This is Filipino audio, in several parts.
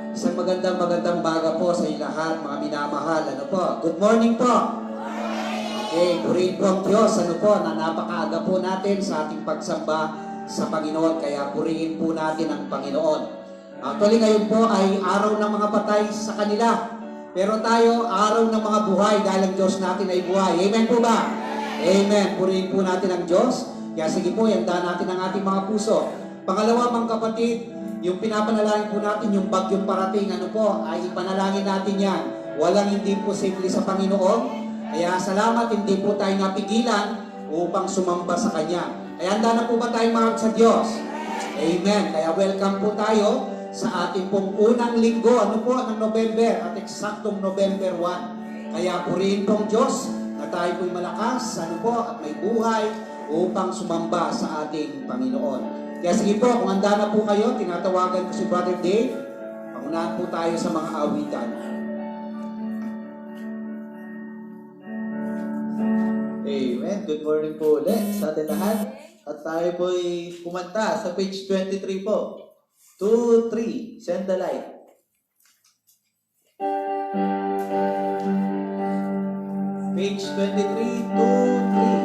Isang magandang baga po sa inyo lahat, mga minamahal. Ano po? Good morning po. Okay, purihin po ang Diyos. Ano po, na napakaaga po natin sa ating pagsamba sa Panginoon. Kaya purihin po natin ang Panginoon. Actually, ngayon po ay araw ng mga patay sa kanila. Pero tayo, araw ng mga buhay dahil ang Diyos natin ay buhay. Amen po ba? Amen. Purihin po natin ang Diyos. Kaya sige po, yanda natin ang ating mga puso. Pangalawa, mga kapatid, yung pinapanalangin po natin, yung bagyong parating, ano po, ay ipanalangin natin yan. Walang hindi posible sa Panginoon. Kaya salamat, hindi po tayo napigilan upang sumamba sa Kanya. Kaya handa na po ba tayong mahal sa Diyos? Amen. Kaya welcome po tayo sa ating pong unang linggo, ano po, ng November, at eksaktong November 1. Kaya purihin pong Diyos na tayo po'y malakas, ano po, at may buhay upang sumamba sa ating Panginoon. Kaya sige po, kung handa na po kayo, tinatawagan ko si Brother Dave. Pangunahan po tayo sa mga awitan. Amen. Good morning po ulit sa atin lahat. At tayo po'y kumanta sa page 23 po. 2, 3, send the light. Page 23, 2, 3.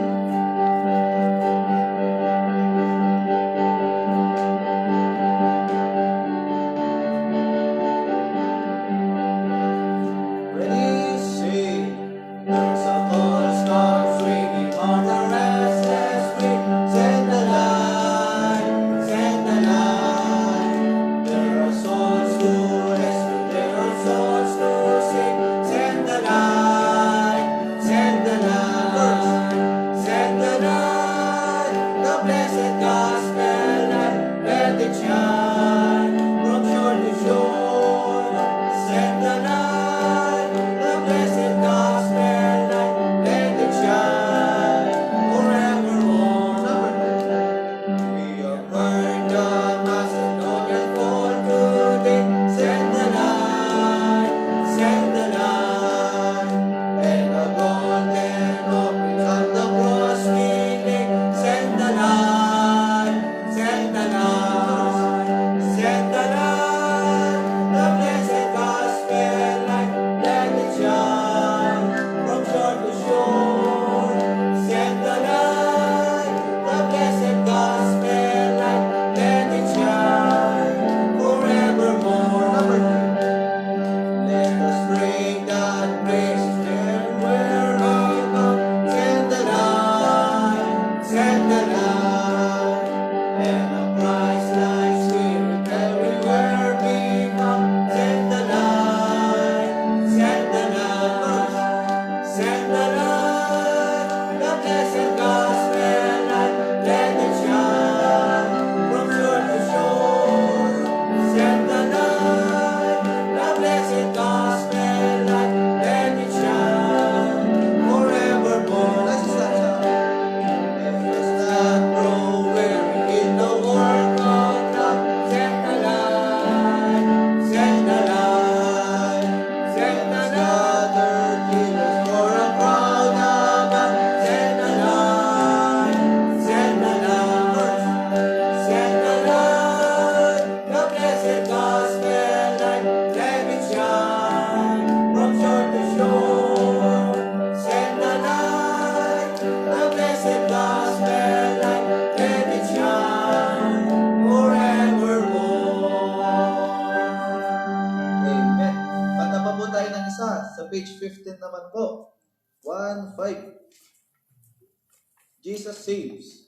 Sa page 15 naman po. 1, 5. Jesus saves.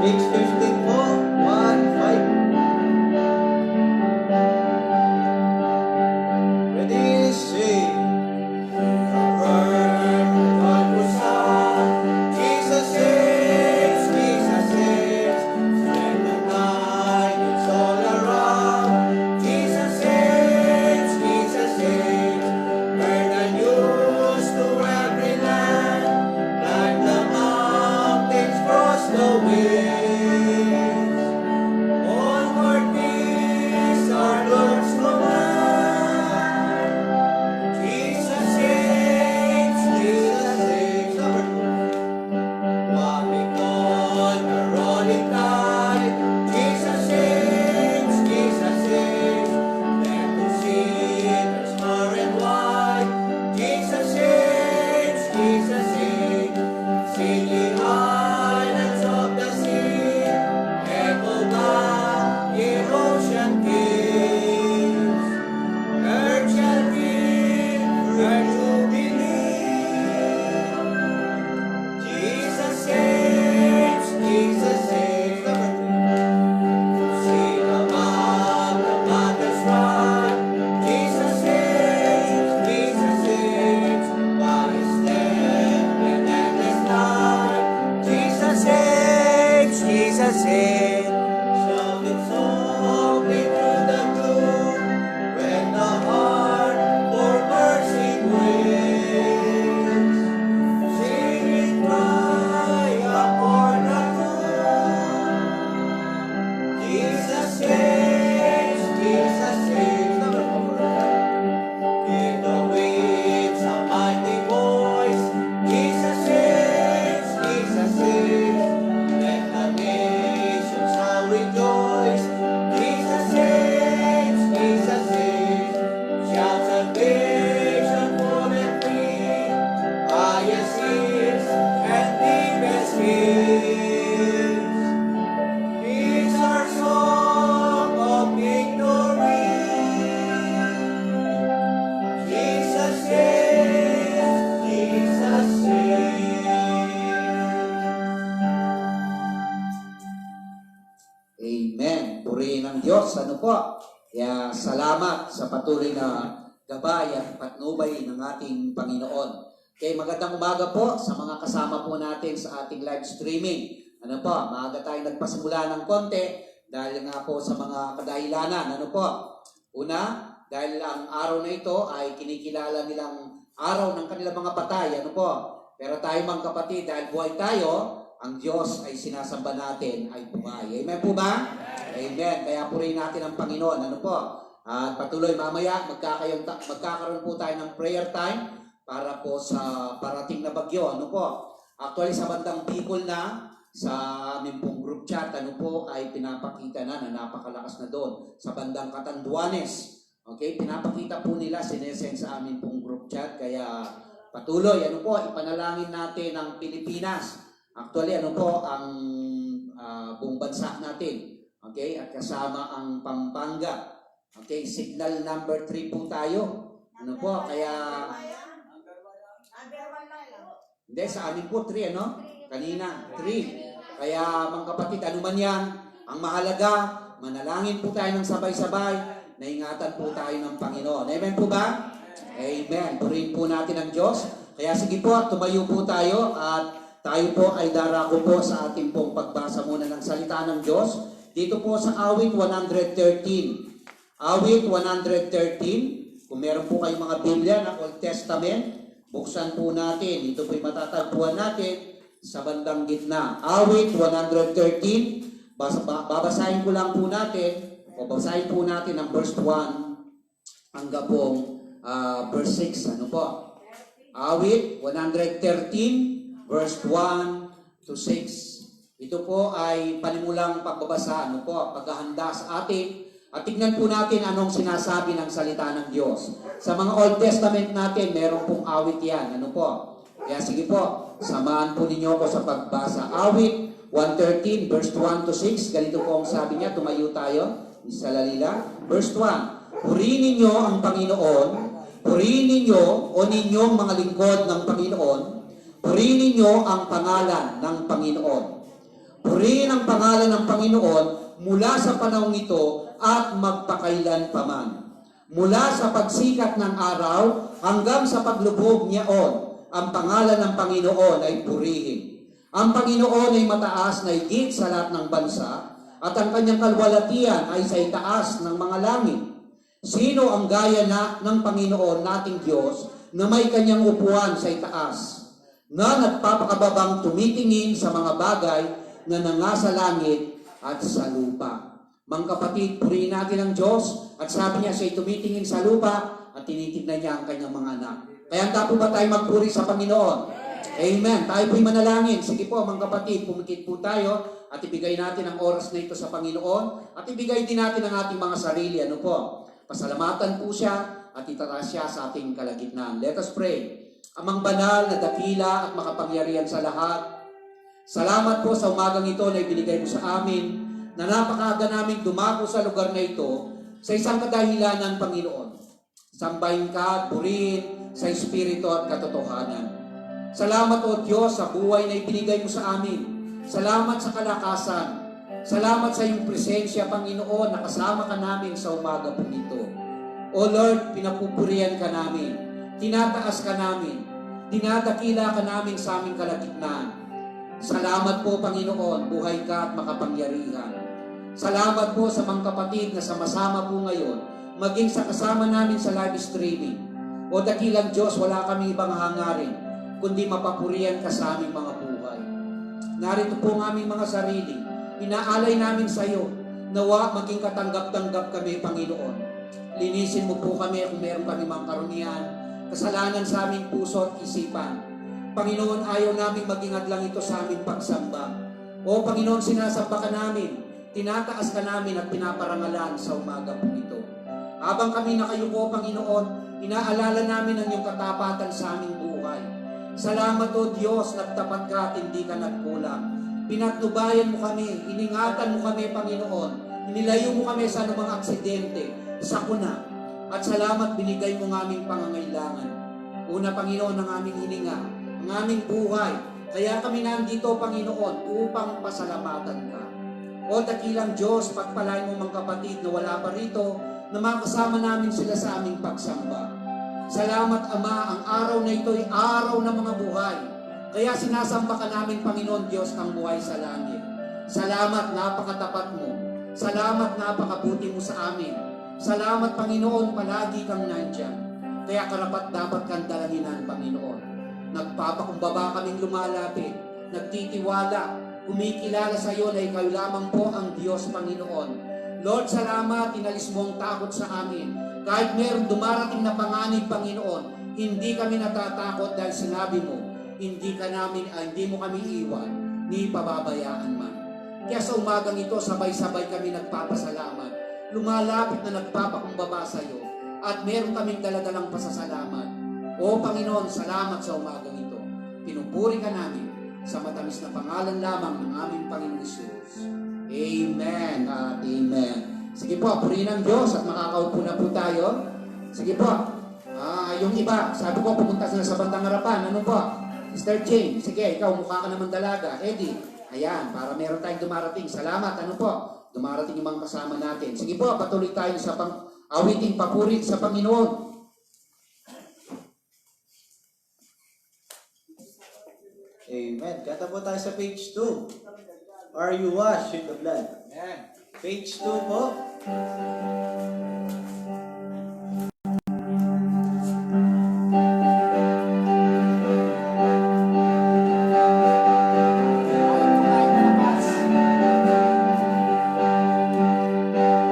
Page 15 po. 1, 5. Ready, sing. purihin ng Diyos. Ano po? Kaya salamat sa patuloy na gabay at patnubay ng ating Panginoon. Okay, magandang umaga po sa mga kasama po natin sa ating live streaming. Ano po, maaga tayo nagpasimula ng konti dahil nga po sa mga kadahilanan. Ano po? Una, dahil ang araw na ito ay kinikilala nilang araw ng kanilang mga patay. Ano po? Pero tayo mga kapatid, dahil buhay tayo, ang Diyos ay sinasamba natin ay buhay. Amen po ba? Amen. Kaya purihin natin ang Panginoon. Ano po? At patuloy mamaya, magkakaroon po tayo ng prayer time para po sa parating na bagyo. Ano po? Actually, sa bandang Bicol na, sa aming pong group chat, ano po, ay pinapakita na napakalakas na doon. Sa bandang Catanduanes, okay, pinapakita po nila, sinesend sa amin pong group chat. Kaya patuloy, ano po, ipanalangin natin ang Pilipinas. Actually, ano po, ang buong bansa natin. Okay, at kasama ang Pampanga. Okay, signal number 3 po tayo. Ano po, kaya... Hindi, sa amin po 3, ano? Kanina, 3. Kaya mga kapatid, ano man yan, ang mahalaga, manalangin po tayo ng sabay-sabay, naingatan po tayo ng Panginoon. Amen po ba? Amen. Purihin po natin ang Diyos. Kaya sige po, tumayo po tayo at tayo po ay darako po sa ating pong pagbasa muna ng salita ng Diyos. Dito po sa awit 113. Awit 113. Kung meron po kayong mga Biblia na Old Testament, buksan po natin. Ito po'y matatagpuan natin sa bandang gitna. Awit 113. Babasahin ko lang po natin, o basahin po natin ang verse 1 hanggang pong verse 6. Ano po? Awit 113, verse 1 to 6. Ito po ay panimulang pagbabasa, ano po, paghahanda sa atin. At tignan po natin anong sinasabi ng salita ng Diyos. Sa mga Old Testament natin, meron pong awit yan. Ano po? Kaya sige po, samahan po ninyo ako sa pagbasa. Awit 113, verse 1 to 6. Ganito po ang sabi niya. Tumayo tayo. Isa lalila. Verse 1. Purihin ninyo ang Panginoon. Purihin ninyo o ninyong mga lingkod ng Panginoon. Purihin ninyo ang pangalan ng Panginoon. Purihin ang pangalan ng Panginoon mula sa panahong ito at magpakailan paman. Mula sa pagsikat ng araw hanggang sa paglubog niyaon, ang pangalan ng Panginoon ay purihin. Ang Panginoon ay mataas na higit sa lahat ng bansa, at ang kanyang kalwalatian ay sa itaas ng mga langit. Sino ang gaya ng Panginoon nating Diyos na may kanyang upuan sa itaas, na nagpapakababang tumitingin sa mga bagay na nangasa langit at sa lupa. Mga kapatid, purihin natin ang Diyos, at sabi niya siya'y tumitingin sa lupa at tinitignan niya ang kanyang mga anak. Kaya handa po ba tayo magpuri sa Panginoon? Amen. Tayo po'y manalangin. Sige po mga kapatid, pumikit po tayo at ibigay natin ang oras na ito sa Panginoon at ibigay din natin ang ating mga sarili. Ano po? Pasalamatan po siya at itataas siya sa ating kalagitnaan. Let us pray. Amang banal na dakila at makapangyarihan sa lahat, salamat po sa umagang ito na ibinigay mo sa amin, na napakaaga namin dumako sa lugar na ito sa isang kadahilanan, Panginoon. Sambahin ka, purihin sa Espiritu at katotohanan. Salamat o Diyos sa buhay na ibinigay mo sa amin. Salamat sa kalakasan. Salamat sa iyong presensya, Panginoon, na kasama ka namin sa umaga po nito. O Lord, pinapupurihan ka namin. Tinataas ka namin. Dinadakila ka namin sa aming kalagitnaan. Salamat po, Panginoon, buhay ka at makapangyarihan. Salamat po sa mga kapatid na sama-sama po ngayon, maging sa kasama namin sa live streaming. O dakilang Diyos, wala kami ibang hangarin, kundi mapapurihan ka sa aming mga buhay. Narito po ang aming mga sarili, inaalay namin sa iyo, nawa maging katanggap-tanggap kami, Panginoon. Linisin mo po kami kung meron kami mga karunihan, kasalanan sa aming puso at isipan. Panginoon, ayaw namin maging hadlang ito sa aming pagsamba. O Panginoon, sinasamba ka namin, tinataas ka namin at pinaparangalan sa umaga po ito. Habang kami nakayuko, Panginoon, inaalala namin ang iyong katapatan sa aming buhay. Salamat o Diyos, nagtapat ka at hindi ka nagkulang. Pinatnubayan mo kami, iningatan mo kami, Panginoon. Inilayo mo kami sa anumang aksidente, sakuna. At salamat, binigay mo ng aming pangangailangan. Una, Panginoon, ang aming hininga, ang aming buhay. Kaya kami nandito, Panginoon, upang pasalamatan ka. O dakilang Diyos, pagpalain mo mga kapatid na wala pa rito, na makasama namin sila sa aming pagsamba. Salamat Ama, ang araw na ito ay araw ng mga buhay. Kaya sinasamba ka namin, Panginoon Diyos, ang buhay sa langit. Salamat, napakatapat mo. Salamat, napakabuti mo sa amin. Salamat, Panginoon, palagi kang nandyan. Kaya karapat dapat kang dalahinan, Panginoon. Nagpapakumbaba kaming lumalapit, nagtitiwala, kumikilala sa iyo na ikaw lamang po ang Diyos, Panginoon. Lord, salamat, inalis mo ang takot sa amin. Kahit meron dumarating na panganib, Panginoon, hindi kami natatakot dahil sinabi mo, hindi mo kami iwan, ni pababayaan man. Kaya sa umagang ito, sabay-sabay kami nagpapasalamat. Lumalapit na nagpapakumbaba sa iyo. At meron kaming daladalang pasasalamat. O Panginoon, salamat sa umagang ito. Pinupuri ka namin sa matamis na pangalan lamang ng aming Panginoon Hesus. Amen at amen. Sige po, purihin ang Diyos at makakaupo na po tayo. Sige po. Yung iba, sabi ko pumunta sila sa bandang harapan. Ano po? Mr. James, sige, ikaw mukha ka naman dalaga. Eddie, ayan, para meron tayong dumarating. Salamat, ano po? Dumarating yung mga kasama natin. Sige po, patuloy tayo sa awiting papuri sa Panginoon. Amen. Kata po tayo sa page 2. Are you washed in the blood? Amen. Page 2 po.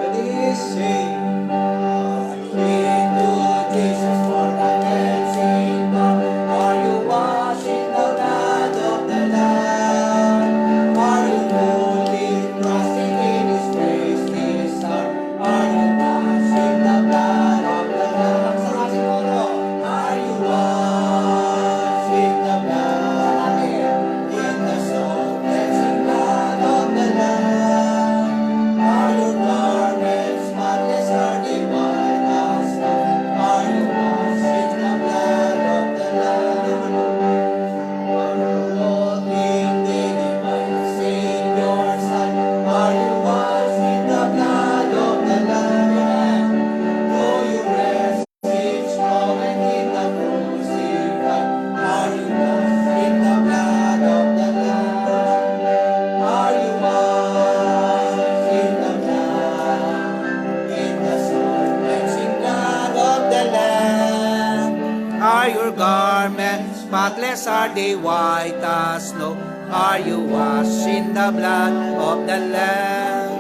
Ready? Sing. Spotless are they, white as snow. Are you washed in the blood of the Lamb?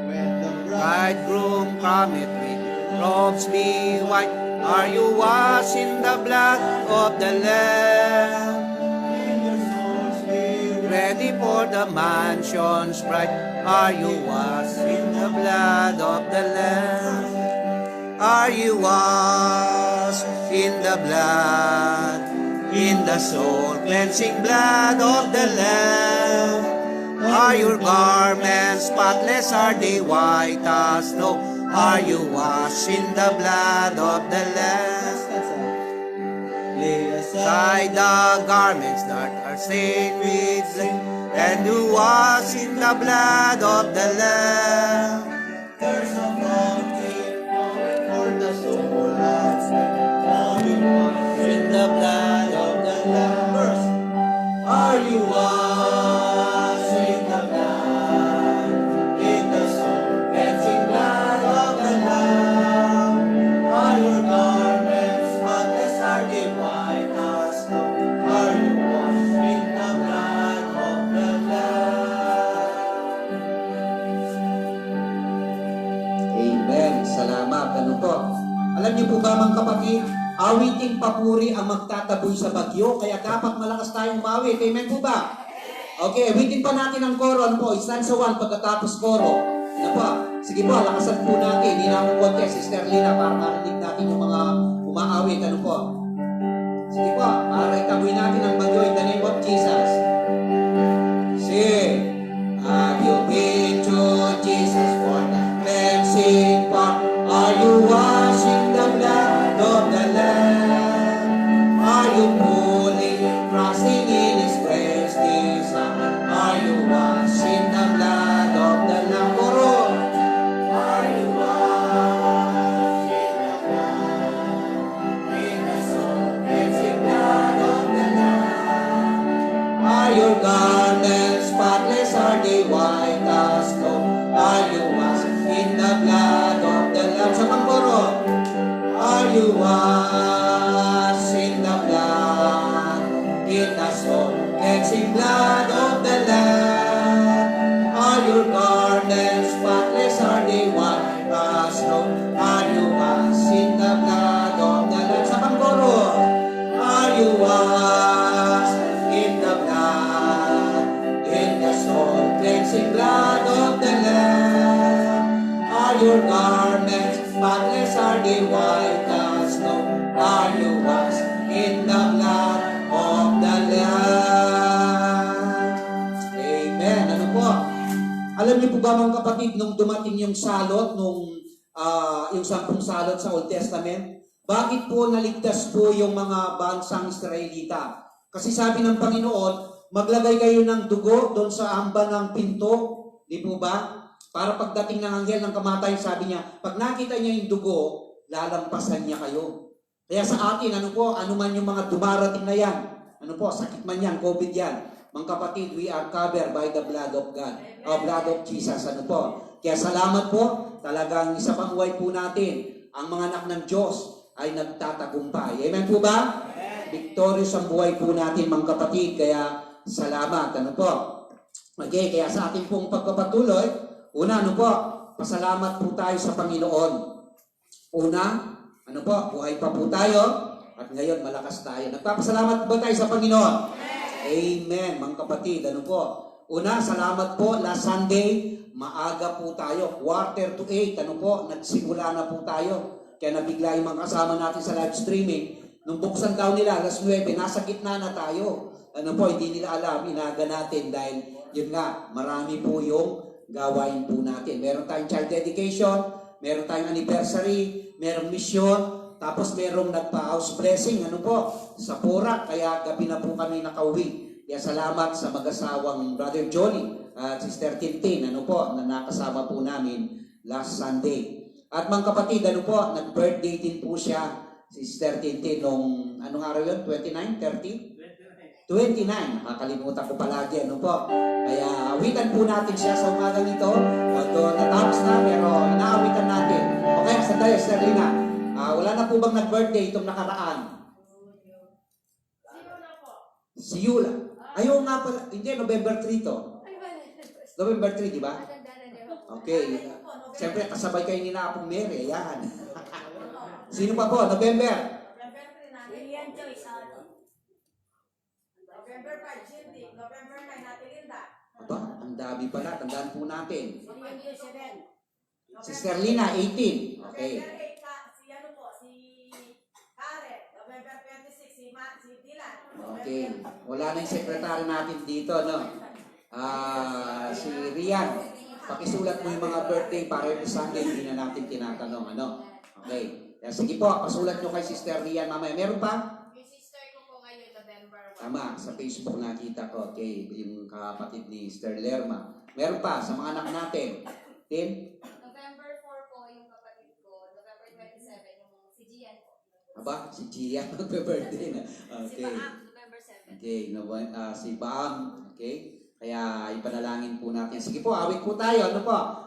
When the Bridegroom cometh with robes be white. Are you washed in the blood of the Lamb? in your souls be Ready for the mansion's bright. Are you washed in the blood of the Lamb? Are you washed in the blood, in the soul-cleansing blood of the Lamb? Are your garments spotless? Are they white as snow? Are you washed in the blood of the Lamb? lay aside Side the garments that are stained with blood, and you wash in the blood of the Lamb. there's a fountain flowing for the soul that's now you wash In the blood of the Lamb. First, are you washed in the blood, in the soul cleansing blood of the Lamb? Are your garments spotless? Are they white as snow? Are you washed in the blood of the Lamb? Amen. Salamat. Ano po? Alam niyo po ba mga kapatid, awiting papuri ang magtataboy sa bagyo, kaya dapat malakas tayong umawit. Amen po ba? Okay, awitin pa natin ang koro. Ano po? Stanza 1 pagkatapos koro. Ano po? Sige po, lakasan po natin. Hindi na akong konti, Sister Lina, para marinig natin yung mga umaawit. Ano po? Sige po, para itaboy natin ang bagyo in the name of Jesus. Sing. Have you been to Jesus for the cleansing part? Are you washing the blood of the Lamb? Are you fully trusting in His grace this hour? Are you washing the blood they white as snow? Are you washed in the blood of the Lamb? Sa pangkoro. Are you washed in the blood, in the soul, cleansing blood of the Lamb? Are your garments spotless? Are they white as snow? Are you washed in the blood of the Lamb? Sa pangkoro. Are you washed in the blood, in the soul, cleansing blood of the Lamb? Are your garments spotless? Are they white as snow? Are you washed in the blood of the Lamb? Amen. Ano po? Alam niyo po ba mga kapatid, nung dumating yung salot, yung 10 salot sa Old Testament, bakit po naligtas po yung mga bansang Israelita? Kasi sabi ng Panginoon, maglagay kayo ng dugo doon sa amba ng pinto, di po ba? Para pagdating ng anghel ng kamatayan, sabi niya, pag nakita niya yung dugo, lalampasan niya kayo. Kaya sa atin, ano man yung mga dumarating na yan, sakit man yan, COVID yan, mga kapatid, we are covered by the blood of God, blood of Jesus, Kaya salamat po, talagang isa pang buhay po natin, ang mga anak ng Diyos ay nagtatagumpay. Amen po ba? Victorious ang buhay po natin, mga kapatid, kaya salamat, Okay, kaya sa ating pong pagpapatuloy, una, pasalamat po tayo sa Panginoon. Una, buhay pa po tayo, at ngayon malakas tayo. Nagpapasalamat po ba tayo sa Panginoon? Amen, mga kapatid. Una, salamat po, last Sunday, maaga po tayo, 7:45, nagsimula na po tayo. Kaya nabigla yung mga kasama natin sa live streaming. Nung buksan daw nila, 9:00, nasa gitna na tayo. Hindi nila alam, inaga natin dahil yun nga, marami po yung gawain po natin. Meron tayong child dedication, meron tayong anniversary, merong mission, tapos merong nagpa-house blessing, sa Porac, kaya gabi na po kami nakauwi. Kaya salamat sa mag-asawang Brother Johnny at Sister Tintin, na nakasama po namin last Sunday. At mga kapatid, nag-birthday din po siya, Sister Tintin, nung, anong araw yun? 29? 30? 29. Nakakalimutan ko palagi, Kaya awitan po natin siya sa umagang ito. Although natapos na, pero inaawitan natin. Okay, sandali, Sister Lina. Wala na po bang nag-birthday itong nakaraan? Si Yula. Ayaw nga pala, hindi, November 3 to. November 3, di ba? Okay. Siyempre, kasabay kayo ni na Apong Mary. Ayan. Sino pa po? November? November 3 natin. Lilian Joyce. November 5, Jindy. November 9, Ate Linda. Aba, ang dami pala. Tandaan po natin. Lilian Joyce 7. Sister Lina, 18. Okay. November 8, si Karen. November 26, si Dylan. Okay. Wala na yung sekretary natin dito, si Rian. Pakisulat mo yung mga birthday para yung Sunday, hindi na natin tinatanong, Okay. Kaya sige po, pasulat nyo kay Sister Rian mamaya. Meron pa? Yung sister ko po ngayon, November 1. Tama, sa Facebook nakita ko. Okay, yung kapatid ni Sister Lerma. Meron pa sa mga anak natin. Tim? November 4 po yung kapatid ko. November 27 yung si Gian po. Aba, si Gia magbe-birthday na. Si Okay. Baam, November 7. Okay, si Baam. Okay? Kaya ipanalangin po natin. Sige po, awit po tayo.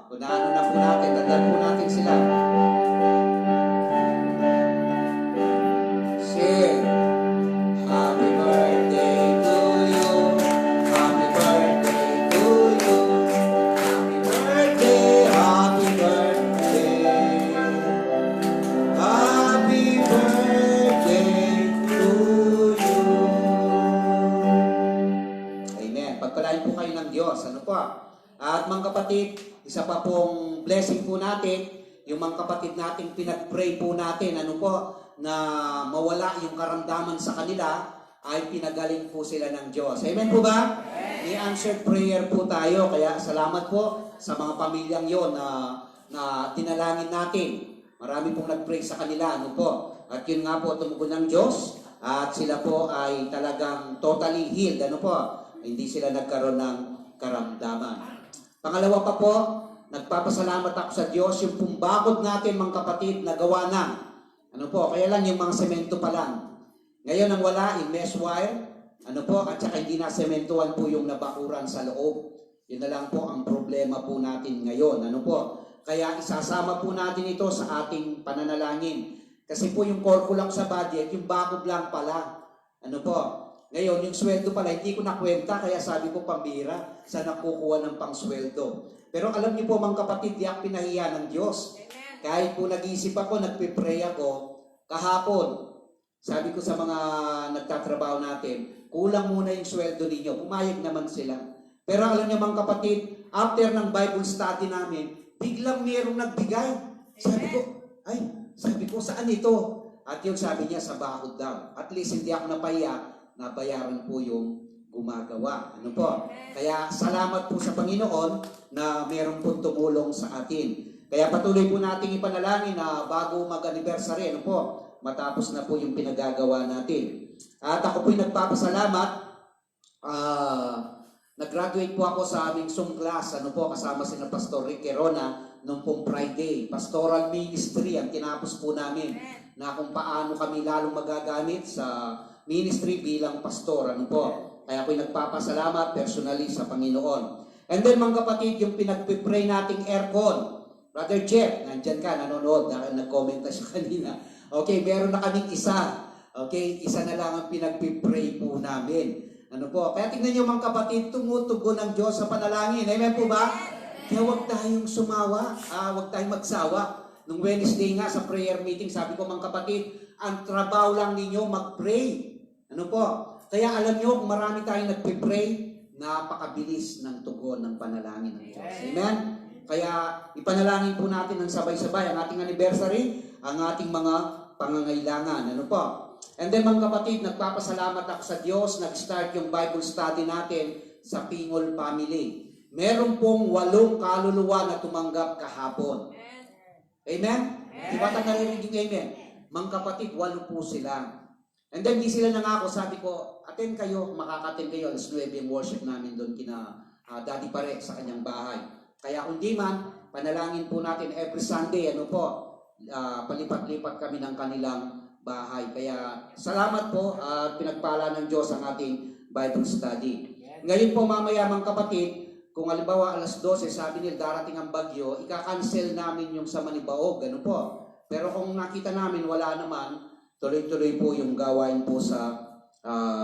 Unahan na po natin. Tandaan po natin sila. Sing. Happy birthday to you. Happy birthday to you. Happy birthday, happy birthday. Happy birthday to you. Amen. Pagpalain po kayo ng Diyos. At mga kapatid, isa pa pong blessing po natin, yung mga kapatid nating pinag-pray po natin, na mawala yung karamdaman sa kanila, ay pinagaling po sila ng Diyos. Amen po ba? May answered prayer po tayo. Kaya salamat po sa mga pamilyang yon na tinalangin natin. Marami pong nag-pray sa kanila. At yun nga po, tumugon ng Diyos. At sila po ay talagang totally healed. Hindi sila nagkaroon ng karamdaman. Pangalawa pa po, nagpapasalamat ako sa Diyos yung pumbakod natin mga kapatid na gawa na. Kaya lang yung mga semento pa lang. Ngayon ang wala, yung mesh wire, at saka hindi na sementuhan po yung nabakuran sa loob. Yun na lang po ang problema po natin ngayon. Ano po? Kaya isasama po natin ito sa ating pananalangin. Kasi po yung curriculum sa budget, yung bakod lang pala. Ano po? Ngayon, yung sweldo pala, hindi ko nakwenta, kaya sabi ko pambira, saan nakukuha ng pangsweldo. Pero alam niyo po mga kapatid, di ako pinahiya ng Diyos. Amen. Kahit po nag-iisip ako, nagpipray ako, kahapon, sabi ko sa mga nagtatrabaho natin, kulang muna yung sweldo ninyo. Pumayag naman sila. Pero alam niyo mga kapatid, after ng Bible study namin, biglang mayroong nagbigay. Sabi ko, saan ito? At yun sabi niya, sa bakod daw. At least hindi ako napahiya, nabayaran po yung gumagawa. Ano po? Kaya salamat po sa Panginoon na mayroong po tumulong sa atin. Kaya patuloy po nating ipanalangin na bago mag-anniversary, ano po, matapos na po yung pinagagawa natin. At ako po'y nagpapasalamat. Nag-graduate po ako sa aming Zoom class, ano po, kasama si na Pastor Rick Querona noong pong Friday. Pastoral ministry ang tinapos po namin na kung paano kami lalong magagamit sa ministry bilang pastor, ano po. Kaya ako'y nagpapasalamat personally sa Panginoon. And then mga kapatid, yung pinagpipray nating aircon. Brother Jeff, nandyan ka, nanonood, nag-comment na siya kanina. Okay, meron na kaming isa. Okay, isa na lang ang pinagpipray po namin. Ano po? Kaya tingnan niyo mga kapatid, tumutugon ng Diyos sa panalangin. Amen po ba? Kaya huwag tayong sumawa, huwag tayong magsawa. Nung Wednesday nga sa prayer meeting, sabi ko mga kapatid, ang trabaho lang ninyo mag-pray. Ano po? Kaya alam niyo, kung marami tayong nagpipray, napakabilis ng tugon ng panalangin ng Diyos. Amen? Kaya ipanalangin po natin ng sabay-sabay ang ating anniversary, ang ating mga pangangailangan. Ano po? And then mga kapatid, nagpapasalamat ako sa Diyos, nag-start yung Bible study natin sa Pingol Family. Meron pong 8 kaluluwa na tumanggap kahapon. Amen? Di ba tayo narinig yung amen? Mga kapatid, 8 po sila. And then di sila nangako, sabi ko, attend kayo, makaka-attend kayo, alas 9 yung worship namin doon kina Daddy Pare sa kanyang bahay. Kaya kung di man, panalangin po natin every Sunday, ano po, palipat-lipat kami ng kanilang bahay. Kaya salamat po at pinagpala ng Diyos ang ating Bible study. Ngayon po mamaya mga kapatid, kung halimbawa alas 12 sabi nila darating ang bagyo, ika-cancel namin yung sa Manibaog, ano po. Pero kung nakita namin wala naman, tuloy-tuloy po yung gawain po sa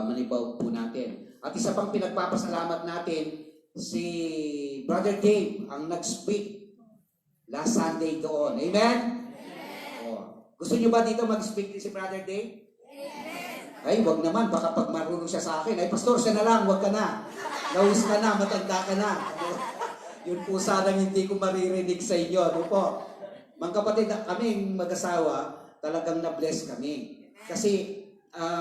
Manibaog po natin. At isa pang pinagpapasalamat natin, si Brother Dave ang nag-speak last Sunday doon. Amen? Gusto nyo ba dito mag-speak din si Brother Dave? Ay, wag naman. Baka pag marunong siya sa akin, ay, pastor, siya na lang, wag ka na. Lawis ka na, matanda ka na. Yun po sanang hindi ko maririnig sa inyo. Ano po? Mga kapatid, kaming mag-asawa, talagang na-bless kami. Kasi,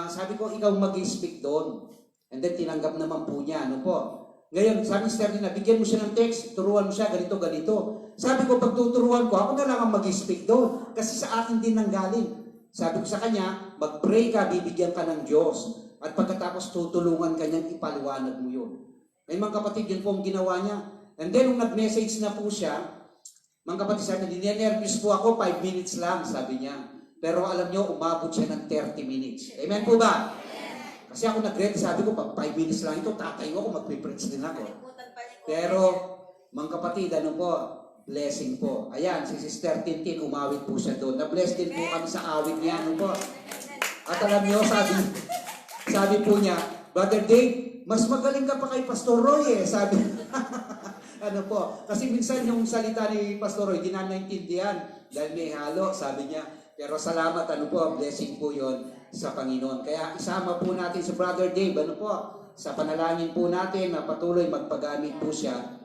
sabi ko, ikaw mag-speak doon. And then, tinanggap naman po niya. Ano po? Ngayon, sabi ni Sister Dina, bigyan mo siya ng text, turuan mo siya, ganito, ganito. Sabi ko, pag tuturuan ko, ako na lang ang mag-speak doon. Kasi sa akin din nanggaling. Sabi ko sa kanya, mag-pray ka, bibigyan ka ng Diyos. At pagkatapos tutulungan ka niyang ipaliwanag mo yun. May mga kapatid, yun po ang ginawa niya. And then, nung nag-message na po siya, mga kapatid, sabi niya, ninervous po ako, 5 minutes lang, sabi niya. Pero alam niyo, umabot siya ng 30 minutes. Amen po ba? Kasi ako nag-ready, sabi ko, pag 5 minutes lang ito, tatayo ako, mag-preach din ako. Pero, mga kapatid, ano po, blessing po. Ayan, si Sister Tintin, umawit po siya doon. Na-bless din po kami sa awit niya, ano po. At alam niyo, sabi po niya, Brother Dave, mas magaling ka pa kay Pastor Roy eh, sabi. Ano po, kasi minsan yung salita ni Pastor Roy, di na naintindihan dahil may halo, sabi niya. Pero salamat, ano po, blessing po yon sa Panginoon. Kaya isama po natin si Brother Dave, ano po, sa panalangin po natin na patuloy magpagamit po siya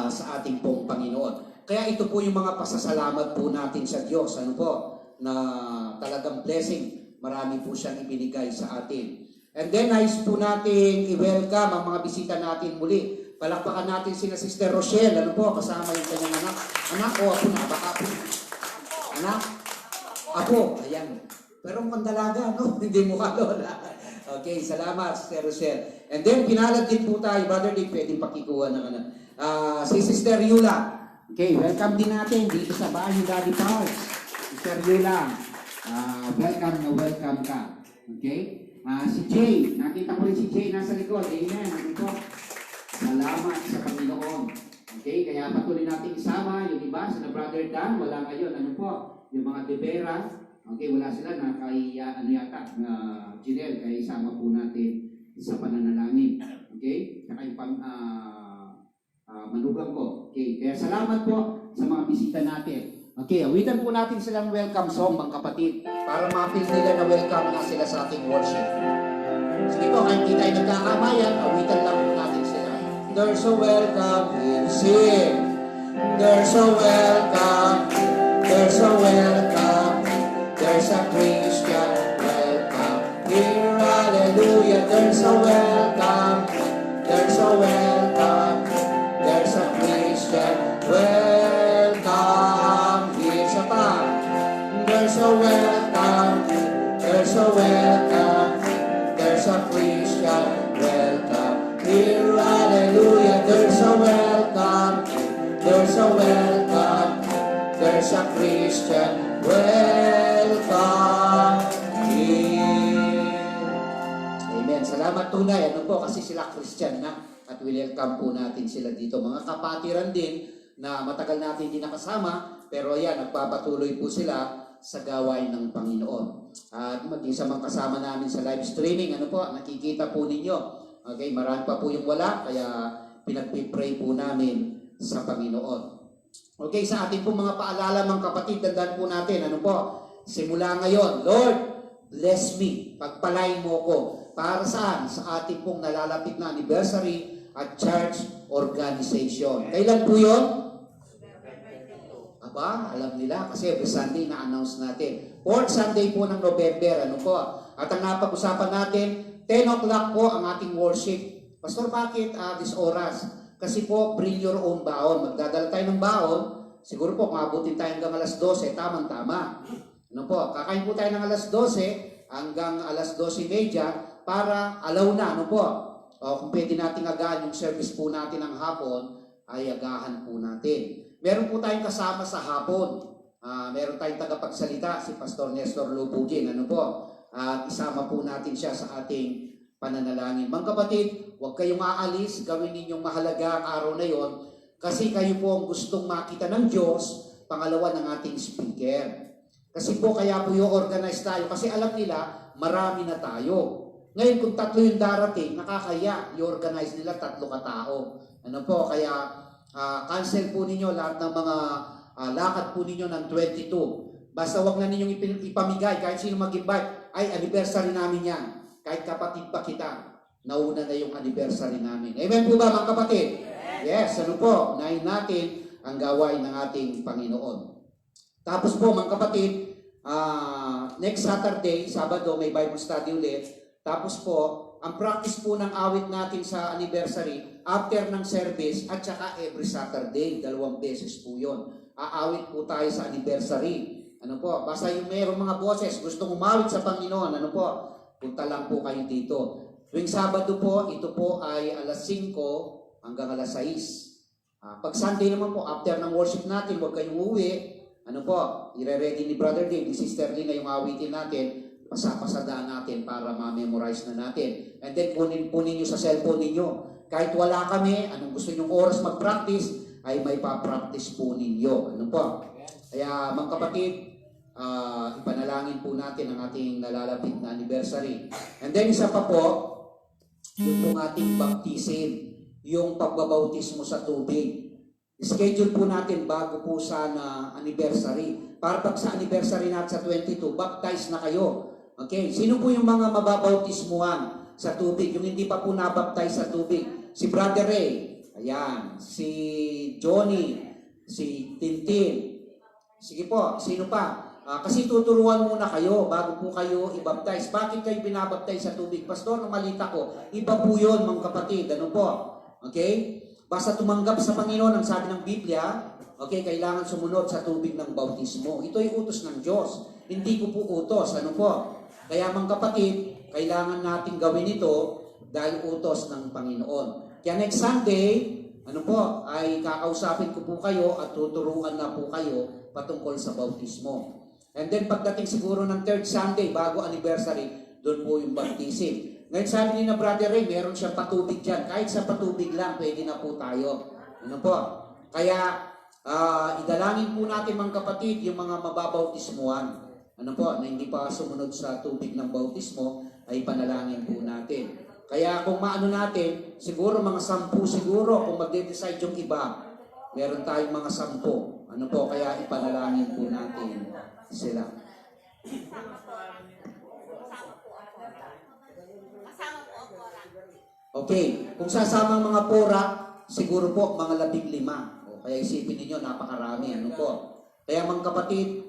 sa ating pong Panginoon. Kaya ito po yung mga pasasalamat po natin sa Diyos, ano po, na talagang blessing, marami po siyang ibinigay sa atin. And then, nais po natin i-welcome ang mga bisita natin muli. Palakpakan natin sina Sister Rochelle, ano po, kasama yung kanyang anak. Anak o apo na, baka apo. Anak? Apo, ayan. Pero mukhang dalaga, no? Hindi mo lola. Okay, salamat, Sister Rochelle. And then, pinalad din po tayo, Brother Dave, pwedeng pakikuha ng ano. Si Sister Yula. Okay, welcome din natin dito sa bahay ni Daddy Parks. Sister Yula, welcome ka. Okay? Si Jay, nakita ko rin si Jay nasa likod. Amen. Nakita. Salamat sa Panginoon. Okay, kaya patuloy natin isama yung iba, sila Brother Dan, wala ngayon, ano po, yung mga Debera, okay, wala sila na kay, Jinel, kaya isama po natin sa pananalangin. Okay, saka yung manugang ko. Okay, kaya salamat po sa mga bisita natin. Okay, awitan po natin silang welcome song, mga kapatid, para ma-feel nila na welcome na sila sa ating worship. Sige po, kahit hindi tayo nagkakamayan, awitan lang po natin sila. They're so welcome in sin. They're so welcome. They're so welcome. There's a Christian welcome here. Hallelujah. They're so welcome. They're so welcome. There's a Christian welcome here. Sa pa. They're so welcome. They're so welcome. There's a Christian welcome here. Hallelujah. They're so welcome. They're so welcome. There's a Christian welcome here. Amen. Salamat tunay. Ano po? Kasi sila Christian na. At welcome po natin sila dito. Mga kapatiran din na matagal natin hindi nakasama. Pero yan, nagpapatuloy po sila sa gawain ng Panginoon. At maging sa mga kasama namin sa live streaming, ano po, nakikita po ninyo. Okay, marami pa po yung wala, kaya pinagpipray po namin sa Panginoon. Okay, sa ating po mga paalala mga kapatid, tandaan po natin, ano po, simula ngayon, Lord, bless me, pagpalain mo ko. Para saan? Sa ating pong nalalapit na anniversary at church organization. Kailan po yun? Aba, alam nila kasi every Sunday na-announce natin. 4th Sunday po ng November, ano po. At ang napag-usapan natin, 10 o'clock po ang ating worship. Pastor, bakit this oras? Kasi po, bring your own baon. Magdadala tayo ng baon. Siguro po, mabutin tayo hanggang alas 12, tamang-tama. Ano po, kakain po tayo ng alas 12 hanggang alas 12:30 para alaw na, ano po. O kung pwede natin agahan yung service po natin ng hapon, ay agahan po natin. Meron po tayong kasama sa hapon. Meron tayong tagapagsalita, si Pastor Nestor Lubugin. Ano po? Isama po natin siya sa ating pananalangin. Mga kapatid, huwag kayong aalis. Gawin ninyong mahalaga ang araw na yon kasi kayo po ang gustong makita ng Diyos, pangalawa ng ating speaker. Kasi po kaya po yung organize tayo kasi alam nila, marami na tayo. Ngayon, kung 3 yung darating, nakakaya, i-organize nila 3 katao. Ano po, kaya cancel po ninyo lahat ng mga lakad po ninyo ng 22. Basta wag na ninyong ipamigay kahit sino mag-invite. Ay, anniversary namin yan. Kahit kapatid pa kita, nauna na yung anniversary namin. Amen po ba mga kapatid? Yes, ano po, unahin natin ang gawain ng ating Panginoon. Tapos po mga kapatid, next Saturday, Sabado, may Bible study ulit. Tapos po, ang practice po ng awit natin sa anniversary, after ng service at saka every Saturday, 2 beses po yun. Aawit po tayo sa anniversary. Ano po, basta yung mayroong mga boses, gustong umawit sa Panginoon, ano po, punta lang po kayo dito. Tuwing Sabado po, ito po ay alas 5 hanggang alas 6. Pag Sunday naman po, after ng worship natin, huwag kayong uwi. Ano po, ire-ready ni Brother Dave, ni Sister Lina yung awitin natin, pasapasadaan natin para ma-memorize na natin. And then kunin po ninyo sa cellphone ninyo. Kahit wala kami, anong gusto nyong oras mag-practice, ay may pa-practice po ninyo. Ano po? Kaya mga kapatid, ipanalangin po natin ang ating nalalapit na anniversary. And then isa pa po, yung pong ating baptism, yung pagbabautismo sa tubig. Schedule po natin bago po sana anniversary. Para pag sa anniversary natin sa 22, baptize na kayo. Okay, sino po yung mga mababautismuhan sa tubig? Yung hindi pa po nabaptize sa tubig. Si Brother Ray, ayan, si Johnny, si Tintin. Sige po, sino pa? Kasi tuturuan muna kayo bago po kayo i-baptize. Bakit kayo binabaptize sa tubig? Pastor, nung malita ko, iba po yun mga kapatid. Ano po? Okay? Basta tumanggap sa Panginoon ang sabi ng Biblia, okay, kailangan sumunod sa tubig ng bautismo. Ito ay utos ng Diyos. Hindi ko po utos. Ano po? Kaya mga kapatid, kailangan natin gawin ito dahil utos ng Panginoon. Kaya next Sunday, ano po, ay kakausapin ko po kayo at tuturuan na po kayo patungkol sa bautismo. And then pagdating siguro ng 3rd Sunday, bago anniversary, doon po yung baptism. Ngayon sabi ni na Brother Ray, meron siyang patubig dyan. Kahit sa patubig lang, pwede na po tayo. Ano po? Kaya, idalangin po natin mga kapatid, yung mga mababautismuhan. Ano po, na hindi pa sumunod sa tubig ng bautismo, ay panalangin po natin. Kaya kung maano natin, siguro mga 10 siguro, kung magde-decide yung iba, meron tayong mga 10. Ano po, kaya ipanalangin po natin sila. Okay, kung sasama ang mga pora, siguro po mga 15. O, kaya isipin niyo napakarami. Ano po? Kaya mga kapatid,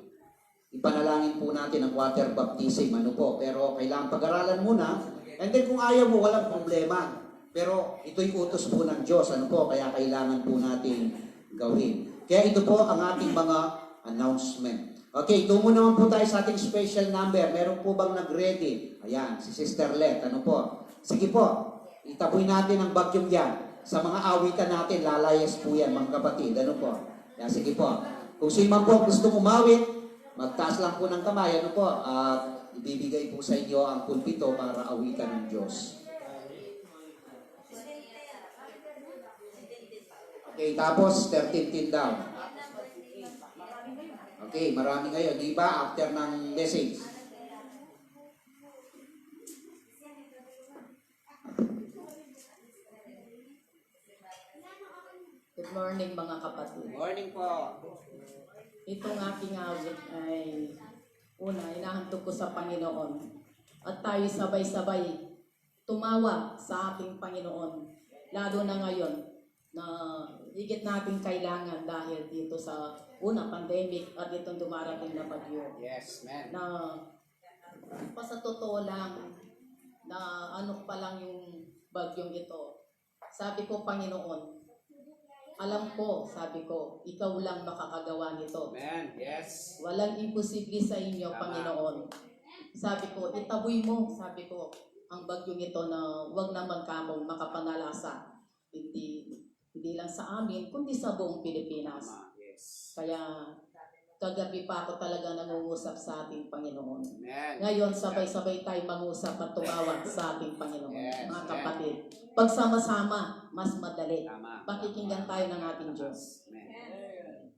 ipanalangin po natin ang water baptism. Ano po? Pero kailangan pag-aralan muna. And then kung ayaw mo, walang problema. Pero ito'y utos po ng Diyos. Ano po? Kaya kailangan po natin gawin. Kaya ito po ang ating mga announcement. Okay, tungo naman po tayo sa ating special number. Meron po bang nag-ready? Ayan, si Sister Let. Ano po? Sige po. Itaboy natin ang bagyong yan. Sa mga awitan natin, lalayas po yan, mga kapatid. Ano po? Yan, sige po. Kung sino man po gusto umawit, magtaas lang po ng kamay. Ano po? At ibibigay po sa inyo ang pulpito para awitan ng Diyos. Okay, tapos 13 down. Okay, marami ngayon. Di ba? After ng message. Good morning mga kapatid. Morning po. Itong aking awit ay una, inahantok ko sa Panginoon. At tayo sabay-sabay tumawa sa ating Panginoon. Lalo na ngayon na higit natin kailangan dahil dito sa una pandemic at itong dumarating na bagyo. Yes, man. Na sa totoo lang na ano pa lang yung bagyong ito. Sabi ko, Panginoon, alam ko, sabi ko, ikaw lang makakagawa nito. Amen. Yes. Walang imposible sa inyo, Tama. Panginoon. Sabi ko, itaboy mo, sabi ko, ang bagyong ito na wag naman kamong makapanalasa. Hindi lang sa amin, kundi sa buong Pilipinas. Yes. Kaya kagabi pa ako talaga nangungusap sa ating Panginoon. Amen. Ngayon, sabay-sabay tayo mangusap at tumawag sa ating Panginoon. Yes, Mga yes. kapatid, pagsama-sama, mas madali. Tama. Pakikinggan tayo ng ating Diyos. Amen.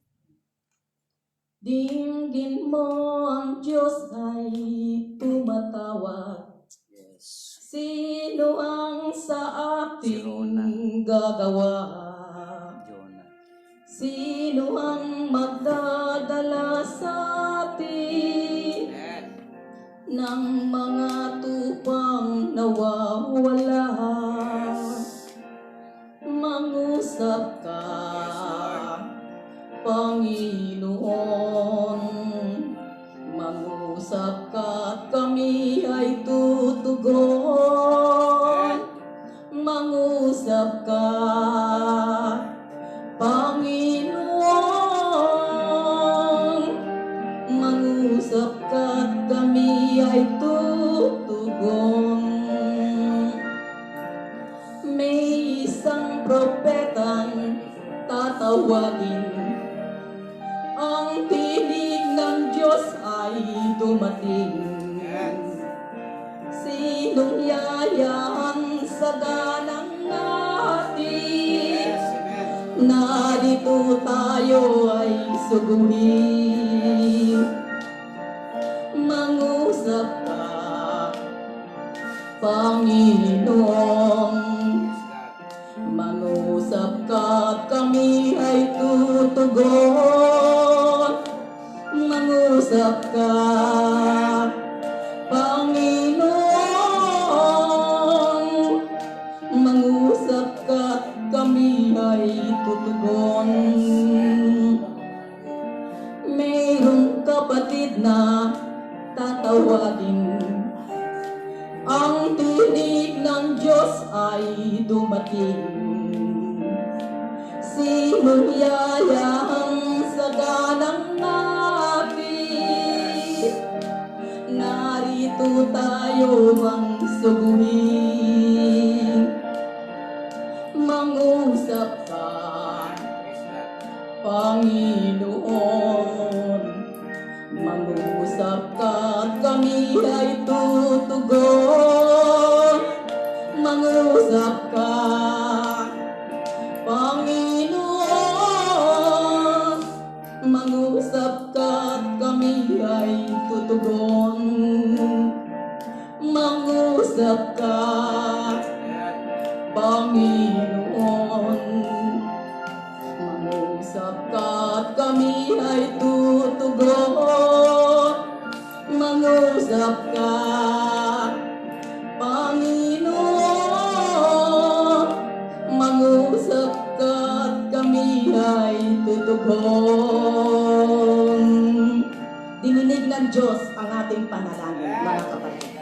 Dinggin mo ang Diyos ay tumatawag. Yes. Sino ang sa Si ating Rona. gagawa? Jonah. Sino ang magdadala sa atin Amen. ng mga tupang nawawala? Mangusap ka, Panginoon. Mangusap ka at kami ay tutugon. Mangusap ka, Panginoon. Mangusap ka at kami ay tutugon. May isang propetang tatawagin. Ang tinig ng Diyos ay dumating. Sinong yayahan sa ganang natin? Narito tayo ay suguhin. Mangusap ka, Panginoon. Mangusap ka at kami ay tutugon. Mangusap ka, Panginoon. Mangusap ka at kami ay tutugon. Mayroong kapatid na tatawagin. Ang tinig ng Diyos ay dumating. Sinong yayang sa ganang natin? Narito tayo ang suguhin. Mangusap ka, Panginoon. Mangusap ka at kami ay tutugon. ay tutugon. Dininig ng Diyos ang ating panalangin, mga kapatid.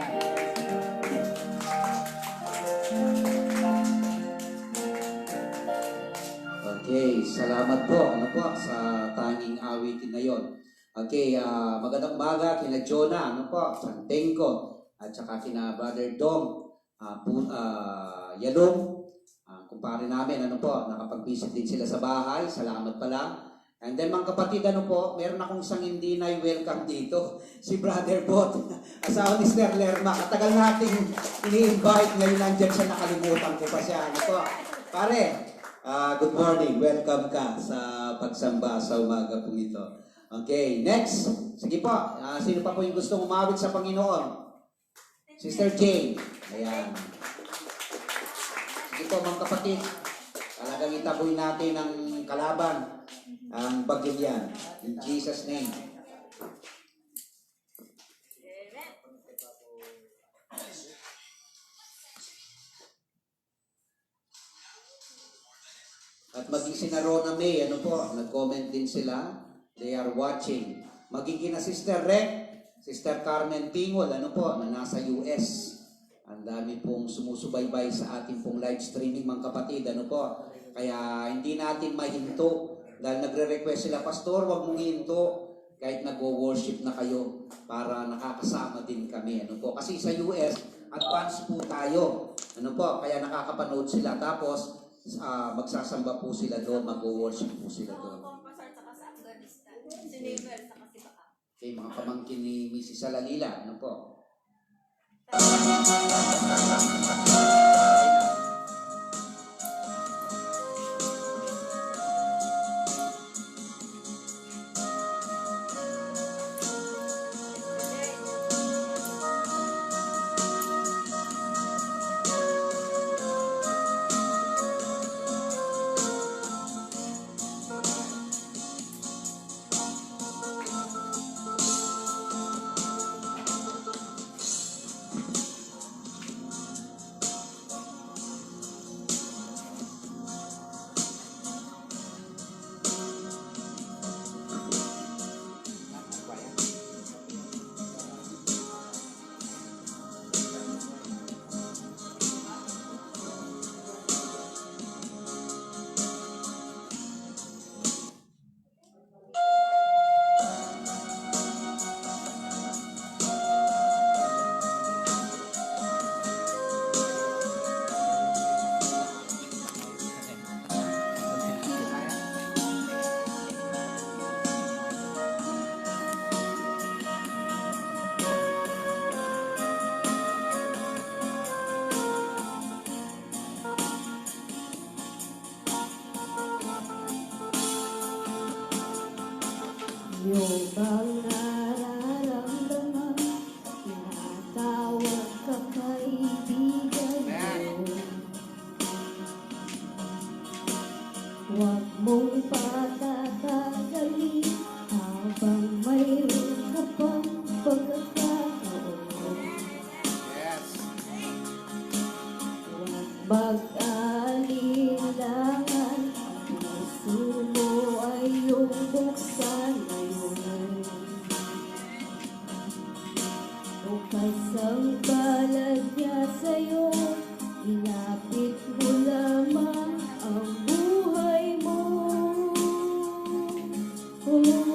Okay, salamat po. Ano po sa tanging awitin na yon. Okay, magandang umaga kina Jonah, ano po, Santengko, at saka kina Brother Dong, Yalong, kumpare namin, ano po, nakapag-visit din sila sa bahay. Salamat pala. And then mga kapatid, ano po, meron akong isang hindi na welcome dito. Si Brother Bot, asawa ni Sister Lerma. Katagal nating ini-invite, ngayon nandyan siya, nakalimutan ko pa siya. Ano po, pare, good morning, welcome ka sa pagsamba sa umaga po ito. Okay, next. Sige po, sino pa po yung gustong umawit sa Panginoon? Sister Jane. Ayan. Sige po mga kapatid, talagang itaboy natin ang kalaban, ang bagyong yan. In Jesus' name. At maging si Rona May, ano po, nag-comment din sila. They are watching. Maging kina Sister Rec, Sister Carmen Pingol, ano po, na nasa US. Ang dami pong sumusubaybay sa ating pong live streaming, mga kapatid, ano po. Kaya hindi natin mahinto. Dahil nagre-request sila, Pastor, wag mong hinto. Kahit nag-worship na kayo para nakakasama din kami. Ano po. Kasi sa US, advance po tayo. Ano po, kaya nakakapanood sila. Tapos, magsasamba po sila doon, mag-worship po sila doon. Pastor, saka sa Afghanistan. Si Navel, saka si Baka. Okay, mga pamangkin ni Mrs. Salalila, ano po. Yung bang nararamdaman, tinatawag ka kaibigan mo. Huwag mong patatagalin habang mayroon ka pang pagkakataon. Huwag mag-alinlangan, ang puso mo ay iyong buksan ngayon. Bukas ang palad niya sa'yo, inapit mo lamang ang buhay mo. Oh,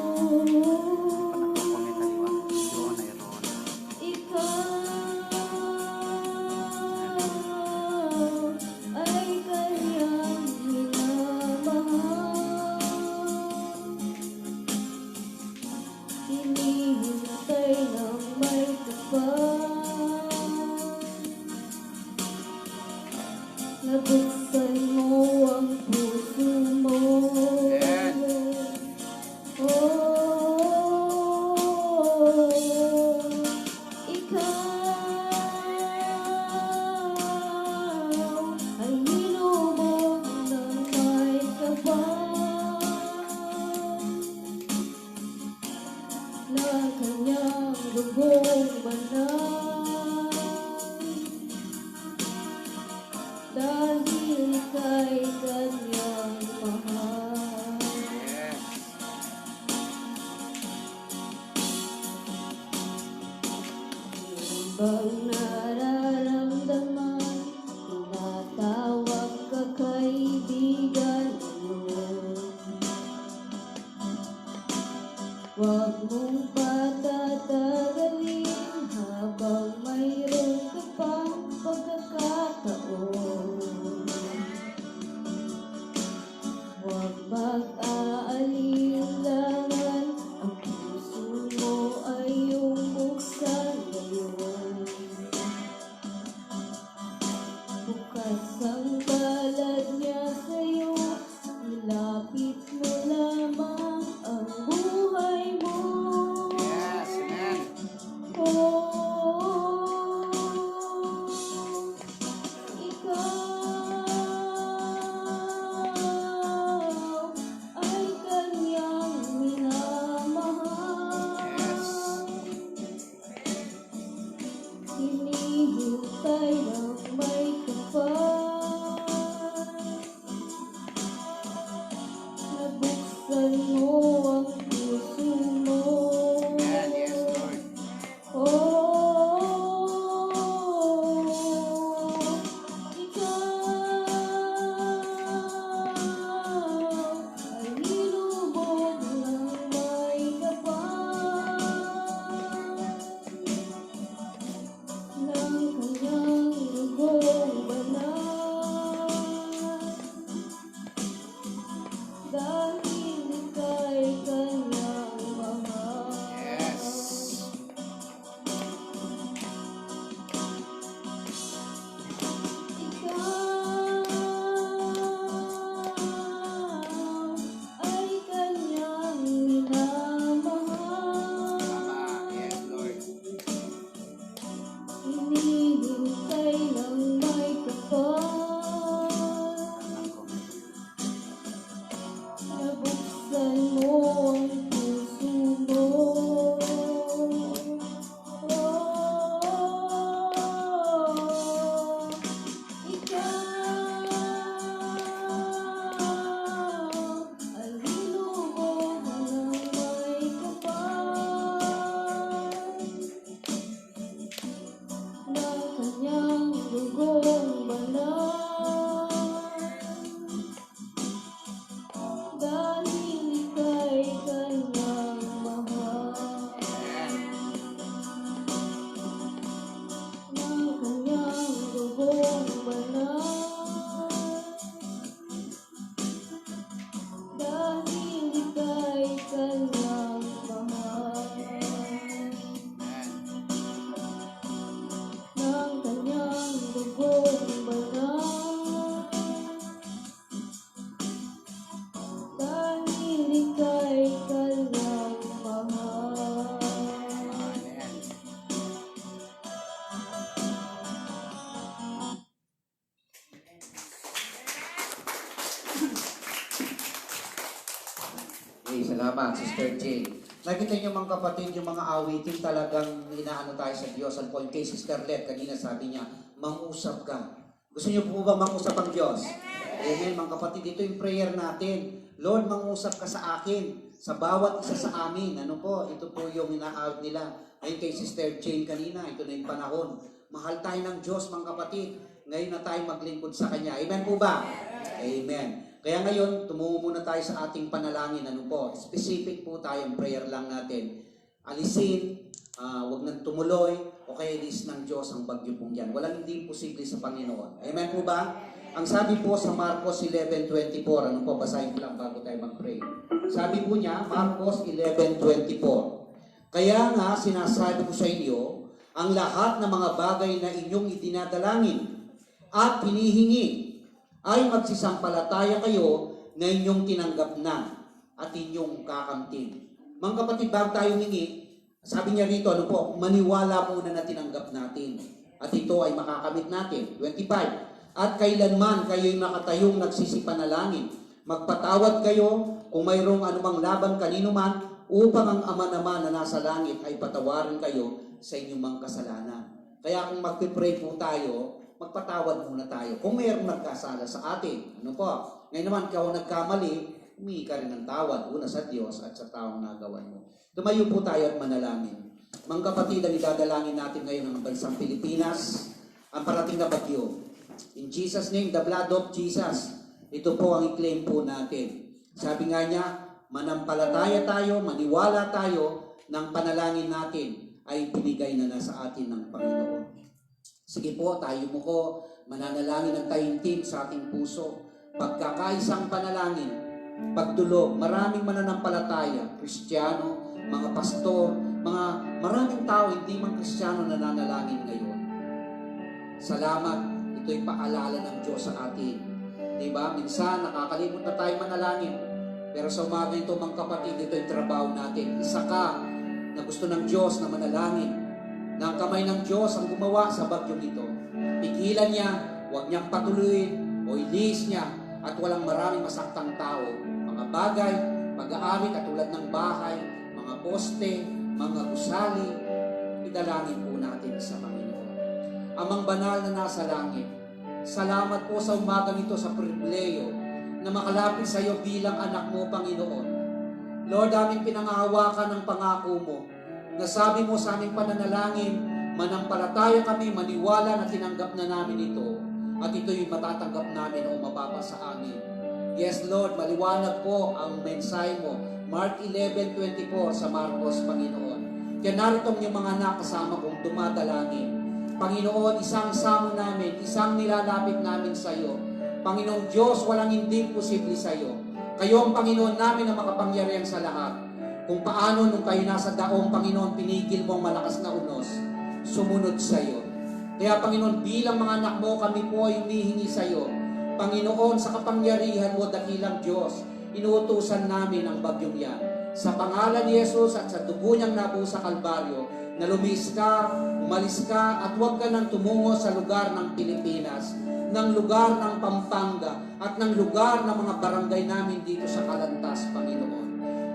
Huwag mong patatagalin habang mayroon ka pang pagkakataon. Huwag mag-aalinlangan, ang puso mo ay iyong buksan ngayon. Bukas ang palad niya sa'yo, ilapit mo lamang ang buhay mo. Yes, amen. Oh, ikaw ay kanyang minamahal. Hinihintay ng may kapal, nabuksan mo ang puso mo. Amen. Yes, Lord. Ikaw ay nilubog ng may kapal ng kanyang lubong banal, dahil ika'y kanyang mahal. Yes. Ikaw ay kanyang minamahal. Tama. Yes, Lord. Hinihintay ng may kapal, nabuksan mo ang puso mo. Ikaw ay nilubog ng may kapal ng kanyang dugong banal, dahil ika'y kanyang mahal. Ng kanyang dugong banal, dahil ika'y kanyang mahal. Ng kanyang dugong banal, dahil ika'y kanyang mahal. Amen. Okay, salamat, Sister Jane. Nakita niyo mga kapatid, yung mga awitin talagang inaano tayo sa Diyos. Ang point kay Sister Let, kanina sabi niya, mangusap ka. Gusto niyo po ba mangusap ang Diyos? Amen, mga kapatid. Ito yung prayer natin. Lord, mangusap ka sa akin, sa bawat isa sa amin. Ano po, ito po yung ina-out nila. Ngayon kay Sister Jane kanina, ito na yung panahon. Mahal tayo ng Diyos, mga kapatid. Ngayon na tayo maglingkod sa Kanya. Amen po ba? Amen. Kaya ngayon, tumungo muna tayo sa ating panalangin. Ano po? Specific po tayong prayer lang natin. Alisin, wag nang tumuloy, o kaya ilis ng Diyos ang bagyo pong yan. Walang hindi imposible sa Panginoon. Amen po ba? Ang sabi po sa Marcos 11:24, ano po, basahin ko lang bago tayo mag-pray. Sabi po niya, Marcos 11:24, kaya nga sinasabi ko sa inyo, ang lahat ng mga bagay na inyong itinadalangin at hinihingi ay magsisampalataya kayo na inyong tinanggap na at inyong kakamtin. Mga kapatid, bago tayo hingi, sabi niya rito, ano po, maniwala muna na tinanggap natin at ito ay makakamit natin. 25, at kailanman kayo'y makatayong nagsisipanalangin, magpatawad kayo kung mayroong anumang laban kanino man, upang ang Ama naman na nasa langit ay patawarin kayo sa inyong mga kasalanan. Kaya kung magpipray po tayo, magpatawad muna tayo kung mayroong nagkasala sa atin. Ano po? Ngayon naman, ikaw nagkamali, humingi ka rin ng tawad, una sa Diyos at sa taong nagawan mo. Tumayo po tayo at manalangin. Mga kapatid, ang idadalangin natin ngayon ng bansang Pilipinas, ang parating na bagyo. In Jesus' name, the blood of Jesus, ito po ang i-claim po natin. Sabi nga niya, manampalataya tayo, maniwala tayo ng panalangin natin ay binigay na sa atin ng Panginoon. Sige po, tayo mo ko mananalangin ng taimtim sa ating puso. Pagkakaisang panalangin, pagdulog, maraming mananampalataya, Kristiyano, mga pastor, maraming tao hindi man Kristiyano nananalangin ngayon. Salamat, ito'y paalala ng Diyos sa atin. Diba? Minsan nakakalimot na tayo manalangin. Pero sa umaga ito mga kapatid, ito'y trabaho natin. Isa ka na gusto ng Diyos na manalangin. Na ang kamay ng Diyos ang gumawa sa bagyong ito. Pigilan niya, huwag niyang patuloyin o ilis niya at walang maraming masaktang tao. Mga bagay, pag-aari katulad ng bahay, mga poste, mga gusali, idalangin po natin sa Panginoon. Amang banal na nasa langit, salamat po sa umagang ito sa pribileyo na makalapit sa iyo bilang anak mo, Panginoon. Lord, aming pinangahawakan ng pangako mo na sabi mo sa aming pananalangin, manampalataya kami, maniwala na tinanggap na namin ito at ito'y matatanggap namin o mapapasa amin. Yes, Lord, maliwanag po ang mensahe mo. Mark 11:24 sa Marcos, Panginoon. Kaya narito ang iyong mga anak kasama kong dumadalangin. Panginoon, isang samo namin, isang nilalapit namin sa iyo. Panginoong Diyos, walang hindi posible sa iyo. Kayo ang Panginoon namin na makapangyarihan sa lahat. Kung paano nung kayo nasa daong, Panginoon, pinigil mo ang malakas na unos, sumunod sa iyo. Kaya, Panginoon, bilang mga anak mo, kami po ay humihingi sa iyo. Panginoon, sa kapangyarihan mo, dakilang Diyos, inuutusan namin ang bagyong yan. Sa pangalan ni Jesus at sa dugo niyang nabuo sa Kalbaryo, na lumis ka, umalis ka, at huwag ka nang tumungo sa lugar ng Pilipinas, ng lugar ng Pampanga, at ng lugar ng mga barangay namin dito sa Calantas, Panginoon.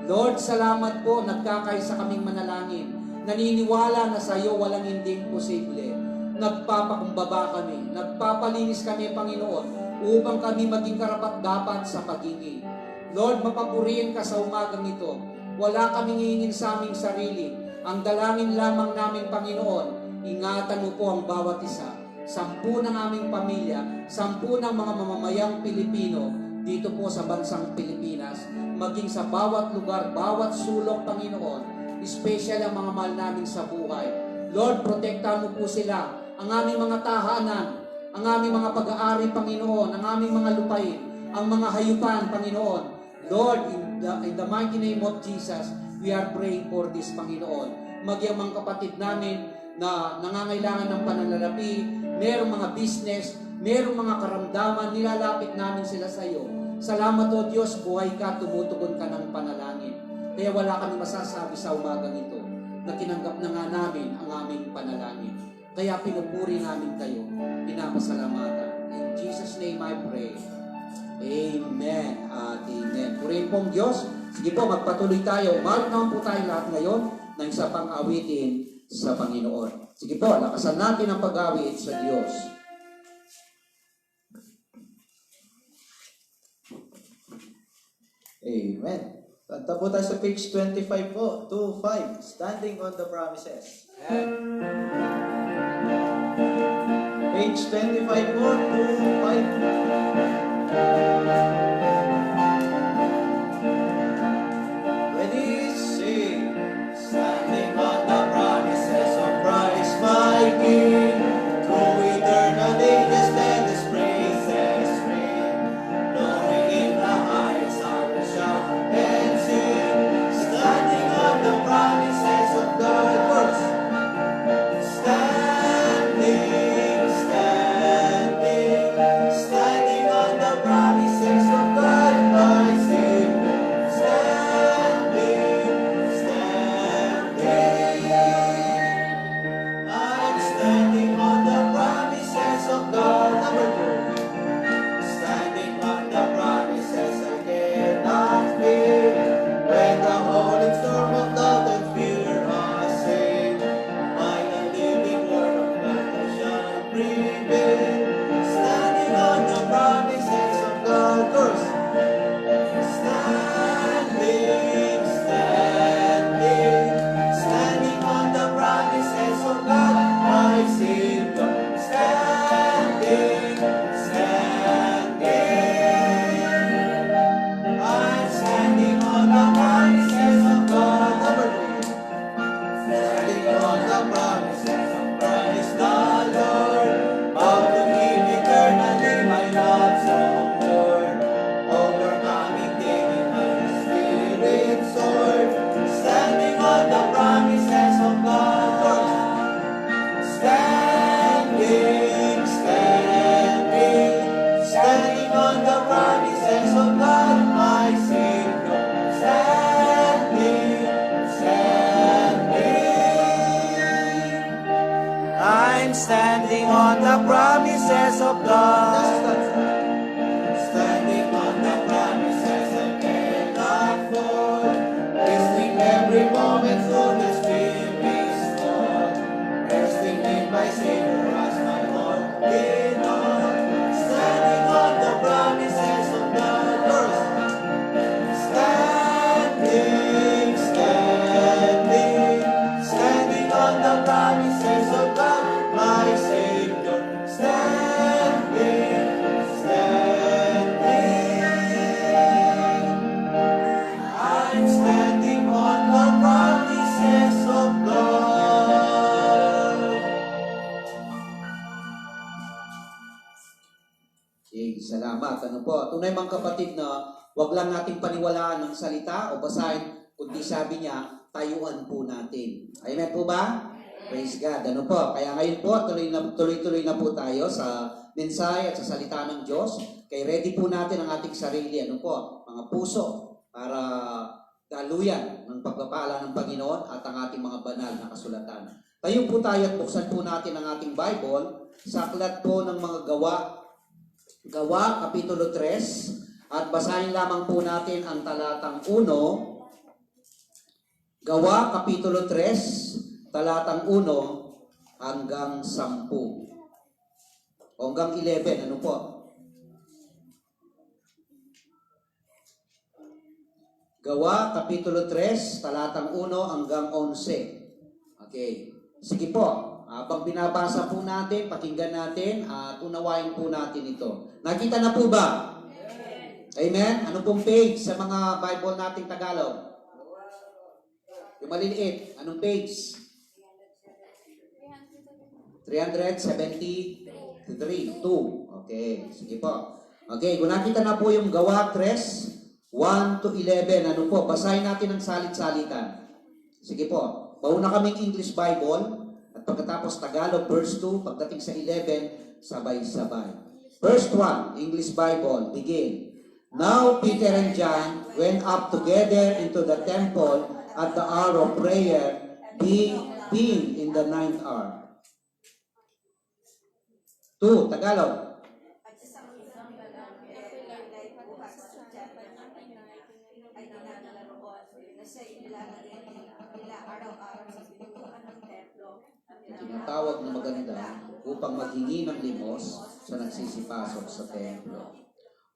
Lord, salamat po, nagkakaisa kaming manalangin. Naniniwala na sa iyo walang hindi imposible. Nagpapakumbaba kami, nagpapalinis kami, Panginoon, upang kami maging karapat-dapat sa pag-ibig. Lord, mapapurihin ka sa umagang ito. Wala kaming hingin sa aming sarili. Ang dalangin lamang namin, Panginoon, ingatan mo po ang bawat isa. 10 ng aming pamilya, 10 ng mga mamamayang Pilipino dito po sa bansang Pilipinas, maging sa bawat lugar, bawat sulok, Panginoon, especially ang mga mahal namin sa buhay. Lord, protektahan mo po sila, ang aming mga tahanan, ang aming mga pag-aari, Panginoon, ang aming mga lupain, ang mga hayupan, Panginoon. Lord, in the mighty name of Jesus, we are praying for this, Panginoon. Magyang mga kapatid namin na nangangailangan ng pananalapi, merong mga business, merong mga karamdaman, nilalapit namin sila sa iyo. Salamat o Diyos, buhay ka, tumutugon ka ng panalangin. Kaya wala kami masasabi sa umagang ito na tinanggap na nga namin ang aming panalangin. Kaya pinupuri namin kayo, pinapasalamatan. In Jesus' name I pray. Amen at amen. Purihin pong Diyos. Sige po, magpatuloy tayo. Umawit naman po tayo lahat ngayon ng isa pang awitin sa Panginoon. Sige po, lakasan natin ang pag-awit sa Diyos. Amen. Kanta po tayo sa page 25 po, 2-5, Standing on the Promises. Page 25 po, 2-5. Ready, sing. Standing on the promises of Christ my King, through eternal ages let His praises ring. Knowing in the highest I will shout and sing. Standing on the promises of God first. Standing on the promises Standing on the promises of God. Standing on the promises of cannot fall. Listening every moment through the streaming storm. Resting in my Savior as my all in all. Standing on the promises of God. First, standing, standing, standing on the promises of God, my Savior. Standing, standing. I'm standing on the promises of God. Salamat. Ano po? Tunay mga kapatid na wag lang nating paniwalaan ng salita o basahin, kundi sabi niya, tayuan po natin. Amen po ba? Praise God. Ano po? Kaya ngayon po, tuloy-tuloy na po tayo sa mensahe at sa salita ng Diyos. Kaya ready po natin ang ating sarili. Ano po? Mga puso para daluyan ng pagpapala ng Panginoon at ang ating mga banal na kasulatan. Tayo po tayo at buksan po natin ang ating Bible sa aklat po ng mga Gawa, Kapitulo 3, at basahin lamang po natin ang talatang 1. Gawa, Kapitulo 3, talatang 1 hanggang 10. O hanggang 11, ano po? Gawa, Kapitulo 3, talatang 1 hanggang 11. Okay. Sige po. Habang binabasa po natin, pakinggan natin, at unawain po natin ito. Nakita na po ba? Amen? Ano pong page sa mga Bible nating Tagalog? Yung maliliit. Anong page? 373. 2. Okay. Sige po. Okay. Kung nakita na po yung Gawa 3, 1 to 11. Ano po? Basahin natin ang salit-salitan. Sige po. Mauna kaming English Bible. At pagkatapos Tagalog, verse 2, pagdating sa 11, sabay-sabay. Verse 1, English Bible, begin. Now Peter and John went up together into the temple at the hour of prayer, being in the 9th hour. 2, Tagalog. At isang isang ay bukas sa ay dinadala roon na siya ilalagay nila araw-araw sa pintuan ng templo. Tinatawag na maganda upang maghingi ng limos sa nagsisipasok sa templo.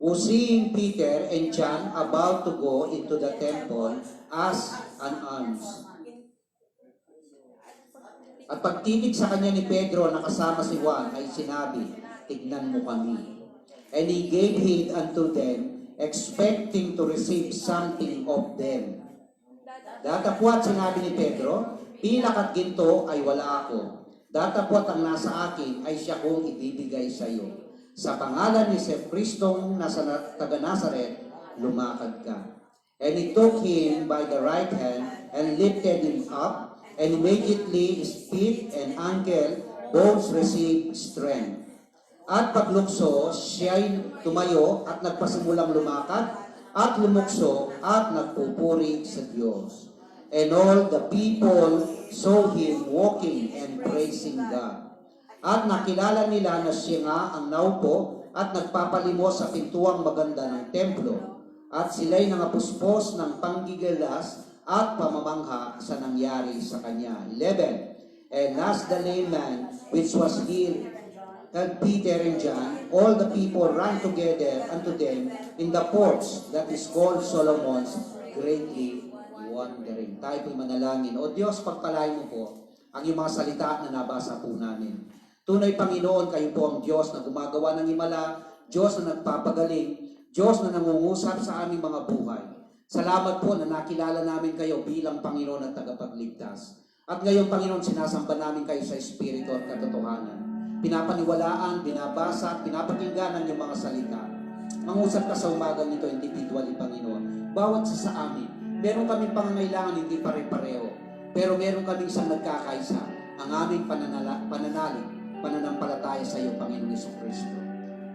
Seeing Peter and John about to go into the temple as an alms. At pagtitig sa kanya ni Pedro na kasama si Juan ay sinabi, tignan mo kami. And he gave heed unto them, expecting to receive something of them. Datapwat sinabi ni Pedro, pilak at ginto ay wala ako. Datapwat ang nasa akin ay siya kong ibibigay sa iyo. Sa pangalan ni Kristong nasa taga Nazaret, lumakad ka. And he took him by the right hand and lifted him up, and immediately his feet and ankle bones received strength. At paglukso, siya'y tumayo at nagpasimulang lumakad, at lumukso at nagpupuri sa Diyos. And all the people saw him walking and praising God. At nakilala nila na siya nga ang naupo at nagpapalimos sa pintuang maganda ng templo. At sila'y nangapuspos ng panggigilas at pamamangha sa nangyari sa kanya. 11. And as the lame man which was healed and Peter and John, all the people ran together unto them in the porch that is called Solomon's, greatly wondering. Tayo po'y manalangin. O Diyos, pagpalain mo po ang iyong mga salita na nabasa po namin. Tunay, Panginoon, kayo po ang Diyos na gumagawa ng himala, Diyos na nagpapagaling, Diyos na nangungusap sa aming mga buhay. Salamat po na nakilala namin kayo bilang Panginoon at tagapagligtas. At ngayon, Panginoon, sinasamba namin kayo sa Espiritu at katotohanan. Pinapaniwalaan, binabasa, at pinapakinggan ang iyong mga salita. Mangusap ka sa umagang ito individually, Panginoon. Bawat sa amin. Meron kaming pangangailangan, hindi pare-pareho. Pero meron kaming isang nagkakaisa. Ang aming pananampalataya sa iyo, Panginoon Jesucristo.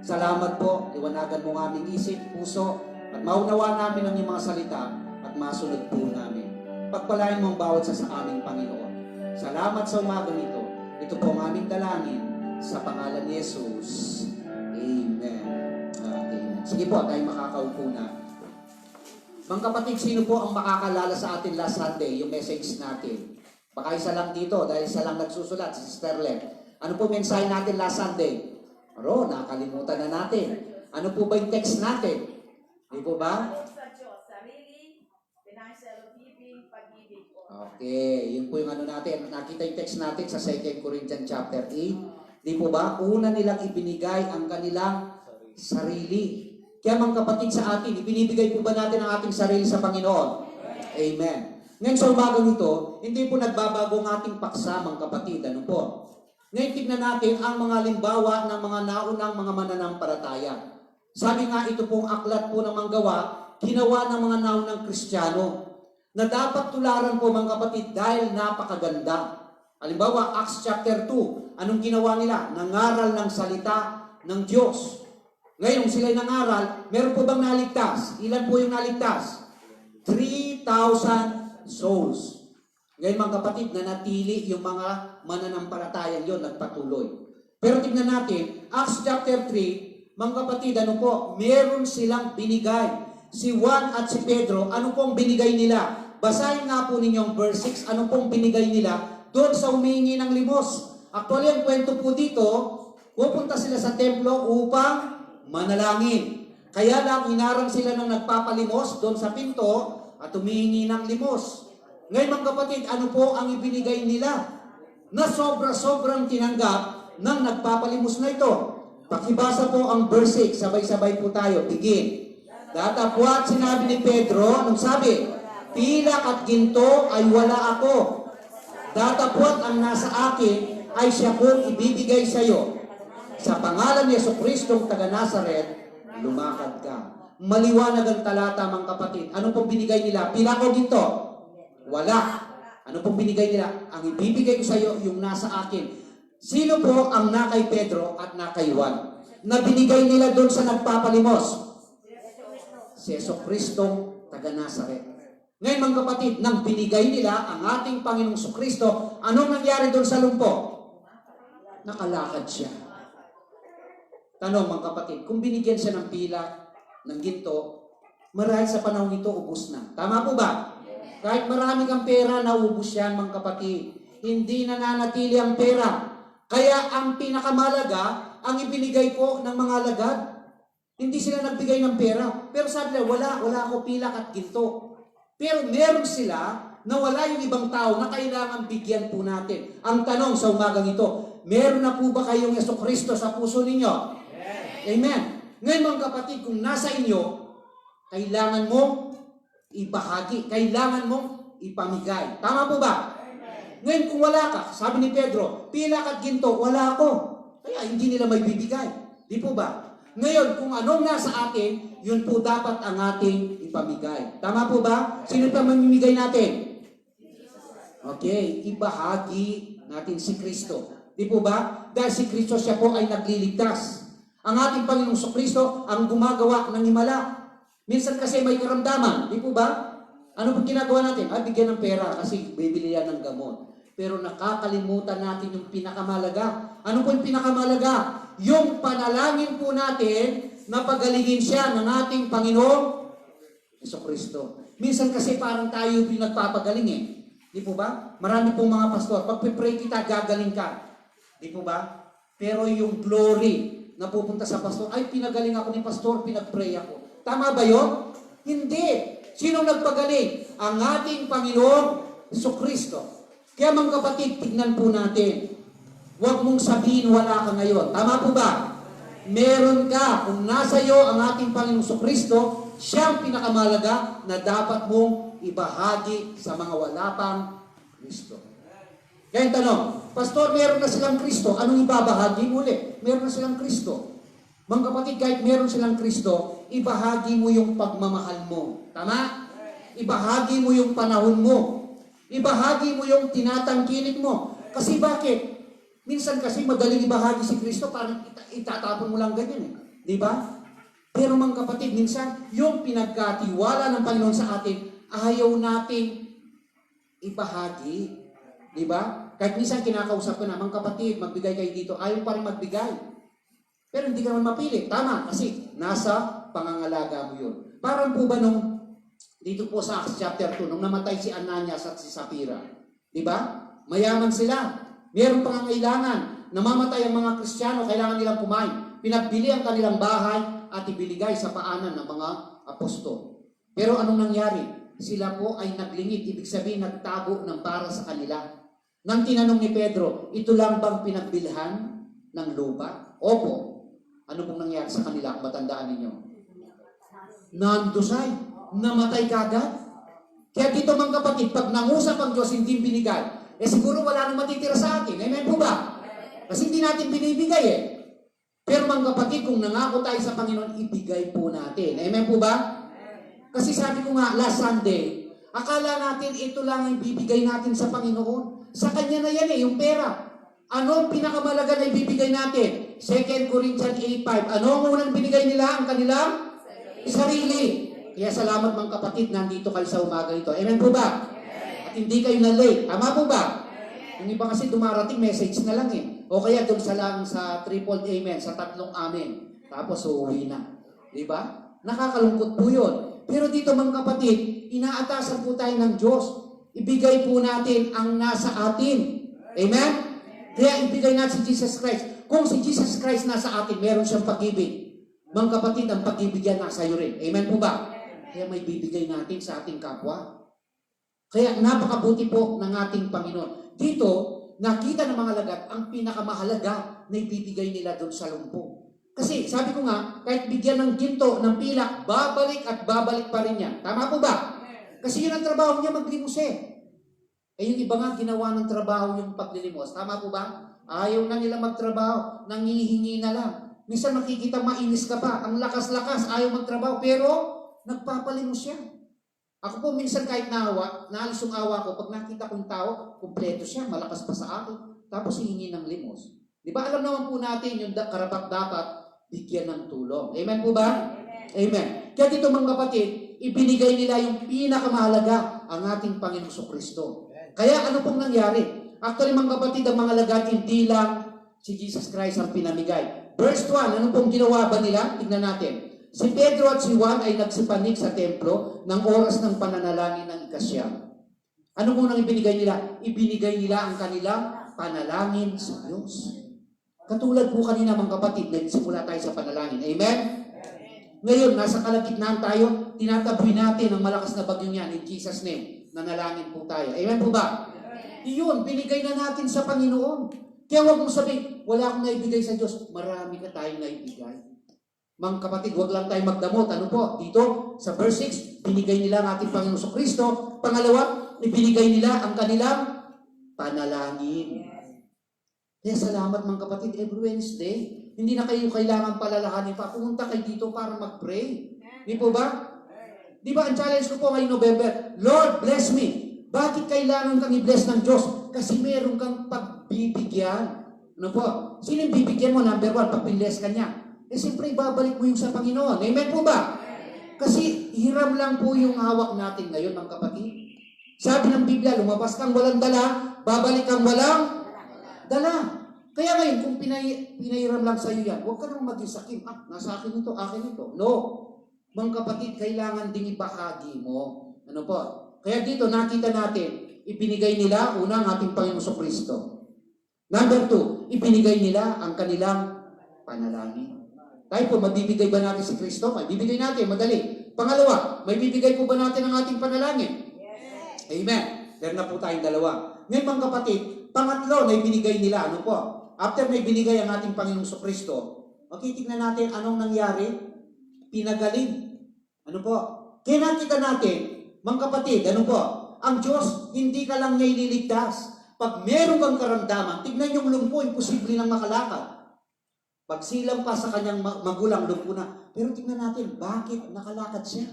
Salamat po, iwanagan mo ang aming isip, puso, at maunawa namin ang iyong mga salita at masunod po namin. Pagpalain mo ang bawat sa aming Panginoon. Salamat sa umagang ito. Ito po ang aming dalangin Sa pangalan ni Jesus. Amen. Amen. Sige po, tayo makakaupo na. Mga kapatid, sino po ang makakalala sa atin last Sunday, yung message natin? Baka isa lang dito, dahil isa lang nagsusulat, si Sister Len. Ano po mensahe natin last Sunday? Nakalimutan na natin. Ano po ba yung text natin? Di po ba? Sa Diyos, sarili, financial giving, pag-ibig. Okay, yun po yung ano natin. Nakita yung text natin sa 2 Corinthians chapter 8. Di po ba? Una nilang ibinigay ang kanilang sarili. Kaya mga kapatid sa atin, ibinibigay po ba natin ang ating sarili sa Panginoon? Amen. Ngayon sa umagang ito, hindi po nagbabago ang ating paksa, mga kapatid. Ano po? Ngayon tignan natin ang mga limbawa ng mga naunang mga mananampalataya. Sabi nga ito pong aklat po ng manggawa, ginawa ng mga naunang Kristiyano na dapat tularan po mga kapatid dahil napakaganda. Halimbawa, Acts chapter 2, anong ginawa nila? Nangaral ng salita ng Diyos. Ngayon, kung sila'y nangaral, meron po bang naligtas? Ilan po yung naligtas? 3,000 souls. Ngayon mga kapatid, nanatili yung mga mananampalatayang yon nagpatuloy. Pero tignan natin, Acts chapter 3, mga kapatid, ano po? Meron silang binigay. Si Juan at si Pedro, ano pong binigay nila? Basahin nga po ninyong verse 6, ano pong binigay nila doon sa humingi ng limos. Actually, ang kwento po dito, pupunta sila sa templo upang manalangin. Kaya lang, hinarang sila ng nagpapalimos doon sa pinto at humingi ng limos. Ngayon mga kapatid, ano po ang ibinigay nila na sobra-sobrang tinanggap ng nagpapalimos na ito? Pakibasa po ang verse 6, sabay-sabay po tayo. Begin. Datapwat sinabi ni Pedro, anong sabi? Pilak at ginto ay wala ako. Datapwat ang nasa akin ay siya kong ibibigay sa iyo. Sa pangalan ni Jesucristong taga Nazaret, lumakad ka. Maliwanag ang talata mga kapatid. Ano pong binigay nila? Pilak o ginto? Wala. Ano pong binigay nila? Ang ibibigay ko sa iyo, yung nasa akin. Sino po ang na kay Pedro at na kay Juan? Na binigay nila doon sa nagpapalimos? Si Jesucristong taga Nazaret. Ngayon mga kapatid, nang binigay nila ang ating Panginoong Jesucristo, anong nangyari doon sa lumpo? Nakalakad siya. Tanong mga kapatid, kung binigyan siya ng pila, ng ginto, marahil sa panahon ito, ubos na. Tama po ba? Kahit marami kang pera, naubos yan mga kapatid. Hindi nananatili ang pera. Kaya ang pinakamalaga, ang ibinigay po ng mga alagad, hindi sila nagbigay ng pera. Pero sabi nila, wala ako pilak at ginto. Pero meron sila na wala yung ibang tao na kailangan bigyan po natin. Ang tanong sa umagang ito, meron na po ba kayong Jesucristo sa puso ninyo? Amen. Ngayon mga kapatid, kung nasa inyo, kailangan mong ibahagi, kailangan mong ipamigay. Tama po ba? Ngayon kung wala ka, sabi ni Pedro, pilak at ginto, wala ako. Kaya hindi nila may bibigay. Di po ba? Ngayon, kung anong nasa atin, yun po dapat ang ating ipamigay. Tama po ba? Sino pa mamimigay natin? Okay, ibahagi natin si Kristo. Di po ba? Dahil si Kristo siya po ay nagliligtas. Ang ating Panginoong Jesucristo ang gumagawa ng himala. Minsan kasi may karamdaman, di po ba? Ano pong ginagawa natin? Bigyan ng pera kasi bibili yan ng gamot. Pero nakakalimutan natin yung pinakamalaga. Ano po yung pinakamalaga? Yung panalangin po natin na pagalingin siya ng ating Panginoong Jesucristo. Minsan kasi parang tayo yung nagpapagaling eh. Di po ba? Marami pong mga pastor, pag pipray kita, gagaling ka. Di po ba? Pero yung glory na pupunta sa pastor, ay pinagaling ako ni pastor, pinagpray ako. Tama ba yun? Hindi. Sino nagpagaling? Ang ating Panginoong Jesucristo. Kaya mga kapatid, tignan po natin. Huwag mong sabihin wala ka ngayon. Tama po ba? Meron ka. Kung nasa iyo ang ating Panginoong Jesucristo, siyang pinakamalaga na dapat mong ibahagi sa mga wala pang Kristo. Kaya yung tanong, Pastor, meron na silang Kristo, anong ibabahagi mo ulit? Meron na silang Kristo. Mga kapatid, kahit meron silang Kristo, ibahagi mo yung pagmamahal mo. Tama? Ibahagi mo yung panahon mo. Ibahagi mo yung tinatangkilik mo. Kasi bakit? Minsan kasi madaling ibahagi si Kristo, parang itatapon mo lang ganyan eh. Di ba? Pero mga kapatid, minsan yung pinagkatiwala ng Panginoon sa atin, ayaw natin ibahagi. Di ba? Kahit minsan kinakausap ko na, mga kapatid, magbigay kayo dito, ayaw pa rin magbigay. Pero hindi ka naman mapili. Tama, kasi nasa pangangalaga mo yun. Parang po ba nung, dito po sa Acts chapter 2, nung namatay si Ananias at si Sapphira, di ba? Mayaman sila. Mayroong pangangailangan. Namamatay ang mga Kristiyano, kailangan nilang kumain. Pinagbili ang kanilang bahay at ibiligay sa paanan ng mga apostol. Pero anong nangyari? Sila po ay naglingid, ibig sabihin nagtago ng para sa kanila. Nang tinanong ni Pedro, ito lang bang pinagbilhan ng lupa? Opo. Ano pong nangyari sa kanila? Matandaan ninyo. Nandusay. Namatay kagad. Kaya dito mga kapatid, pag nangusap ang Diyos, hindi binigay. Siguro wala nang matitira sa atin. Amen po ba? Kasi hindi natin binibigay Pero mga kapatid, kung nangako tayo sa Panginoon, ibigay po natin. Amen po ba? Kasi sabi ko nga, last Sunday, akala natin ito lang ang bibigay natin sa Panginoon. Sa Kanya na yan yung pera. Ano ang pinakamalaga na ibibigay natin? 2 Corinthians 8:5. Ano ang unang binigay nila? Ang kanilang sarili. Kaya salamat mga kapatid, nandito kayo sa umaga ito. Amen po ba? At hindi kayo na late. Tama po ba? Yung iba kasi dumarating, message na lang O kaya doon sa triple amen, sa 3 amen. Tapos uuwi na. Diba? Nakakalungkot po yun. Pero dito mga kapatid, inaatasan po tayo ng Diyos. Ibigay po natin ang nasa atin. Amen? Kaya ibigay natin si Jesus Christ. Kung si Jesus Christ nasa atin, meron siyang pag-ibig. Mga kapatid, ang pag-ibig yan nasa iyo rin. Amen po ba? Kaya may bibigay natin sa ating kapwa. Kaya napakabuti po ng ating Panginoon. Dito, nakita ng mga lagat ang pinakamahalaga na ibibigay nila doon sa lumpo. Kasi sabi ko nga, kahit bigyan ng ginto, ng pilak, babalik at babalik pa rin yan. Tama po ba? Kasi yun ang trabaho niya, maglimos yung iba nga ginawa ng trabaho yung paglilimos. Tama po ba? Ayaw na nila magtrabaho, nangihingi na lang. Minsan makikita mainis ka pa, ang lakas-lakas, ayaw magtrabaho, pero nagpapalimos siya. Ako po minsan kahit naalis yung awa ko, pag nakita kong tao, kumpleto siya, malakas pa sa akin, tapos hihingi ng limos. Di ba alam naman po natin yung karapat-dapat, bigyan ng tulong. Amen po ba? Amen. Kaya dito mga kapatid, ibinigay nila yung pinakamahalaga ang ating Panginoong Kristo. Kaya ano pong nangyari? Actually mga kapatid, ang mga lagat, hindi lang si Jesus Christ ang pinamigay. Verse 1, ano pong ginawa ba nila? Tignan natin. Si Pedro at si Juan ay nagsipanik sa templo ng oras ng pananalangin ng ikasyam. Ano pong nang ibinigay nila? Ibinigay nila ang kanilang panalangin sa Diyos. Katulad po kanina mga kapatid, nagsimula tayo sa panalangin. Amen? Ngayon, nasa kalagitnaan tayo, tinataboy natin ang malakas na bagyong yan in Jesus' name. Nanalangin po tayo. Amen po ba? Iyon, binigay na natin sa Panginoon. Kaya huwag mong sabihin, wala akong naibigay sa Diyos. Marami ka tayong naibigay. Mga kapatid, huwag lang tayong magdamot. Ano po? Dito, sa verse 6, binigay nila ang ating Panginoon Kristo. Pangalawa, ibinigay nila ang kanilang panalangin. Kaya salamat mga kapatid, every Wednesday, hindi na kayo kailangan palalahanin pa. Pumunta kayo dito para mag-pray. Di po ba? Di ba ang challenge ko po ngayong November, Lord, bless me. Bakit kailangan kang i-bless ng Diyos? Kasi meron kang pagbibigyan. Ano po? Sino yung bibigyan mo? Number 1, pag-bless ka niya. Siyempre, ibabalik mo yung sa Panginoon. Amen po ba? Kasi hiram lang po yung hawak natin ngayon, mga kapatid. Sabi ng Biblia, lumabas kang walang dala, babalik kang walang dala. Kaya ngayon, kung pinahiram lang sa iyo yan, huwag ka nang mag-isakim. Nasa akin ito, akin ito. No. Mga kapatid, kailangan ding ibahagi mo. Ano po? Kaya dito, nakita natin, ibinigay nila, una, ang ating Panginoong Kristo. Number 2, ibinigay nila ang kanilang panalangin. Tayo po, mabibigay ba natin si Kristo? Mabibigay natin, madali. Pangalawa, may bibigay po ba natin ang ating panalangin? Yes. Amen. Meron na po tayong dalawa. Ngayon mga kapatid, pangatlo na ibinigay nila, ano po? After may binigay ang ating Panginoong Kristo, okay, tignan natin anong nangyari. Pinagaling. Ano po? Kaya nakita natin, mga kapatid, ano po? Ang Diyos, hindi ka lang niya ililigtas. Pag meron kang karamdaman, tignan yung lumpo, imposible nang makalakad. Pag silang pa sa kanyang magulang, lumpo na. Pero tignan natin, bakit nakalakad siya?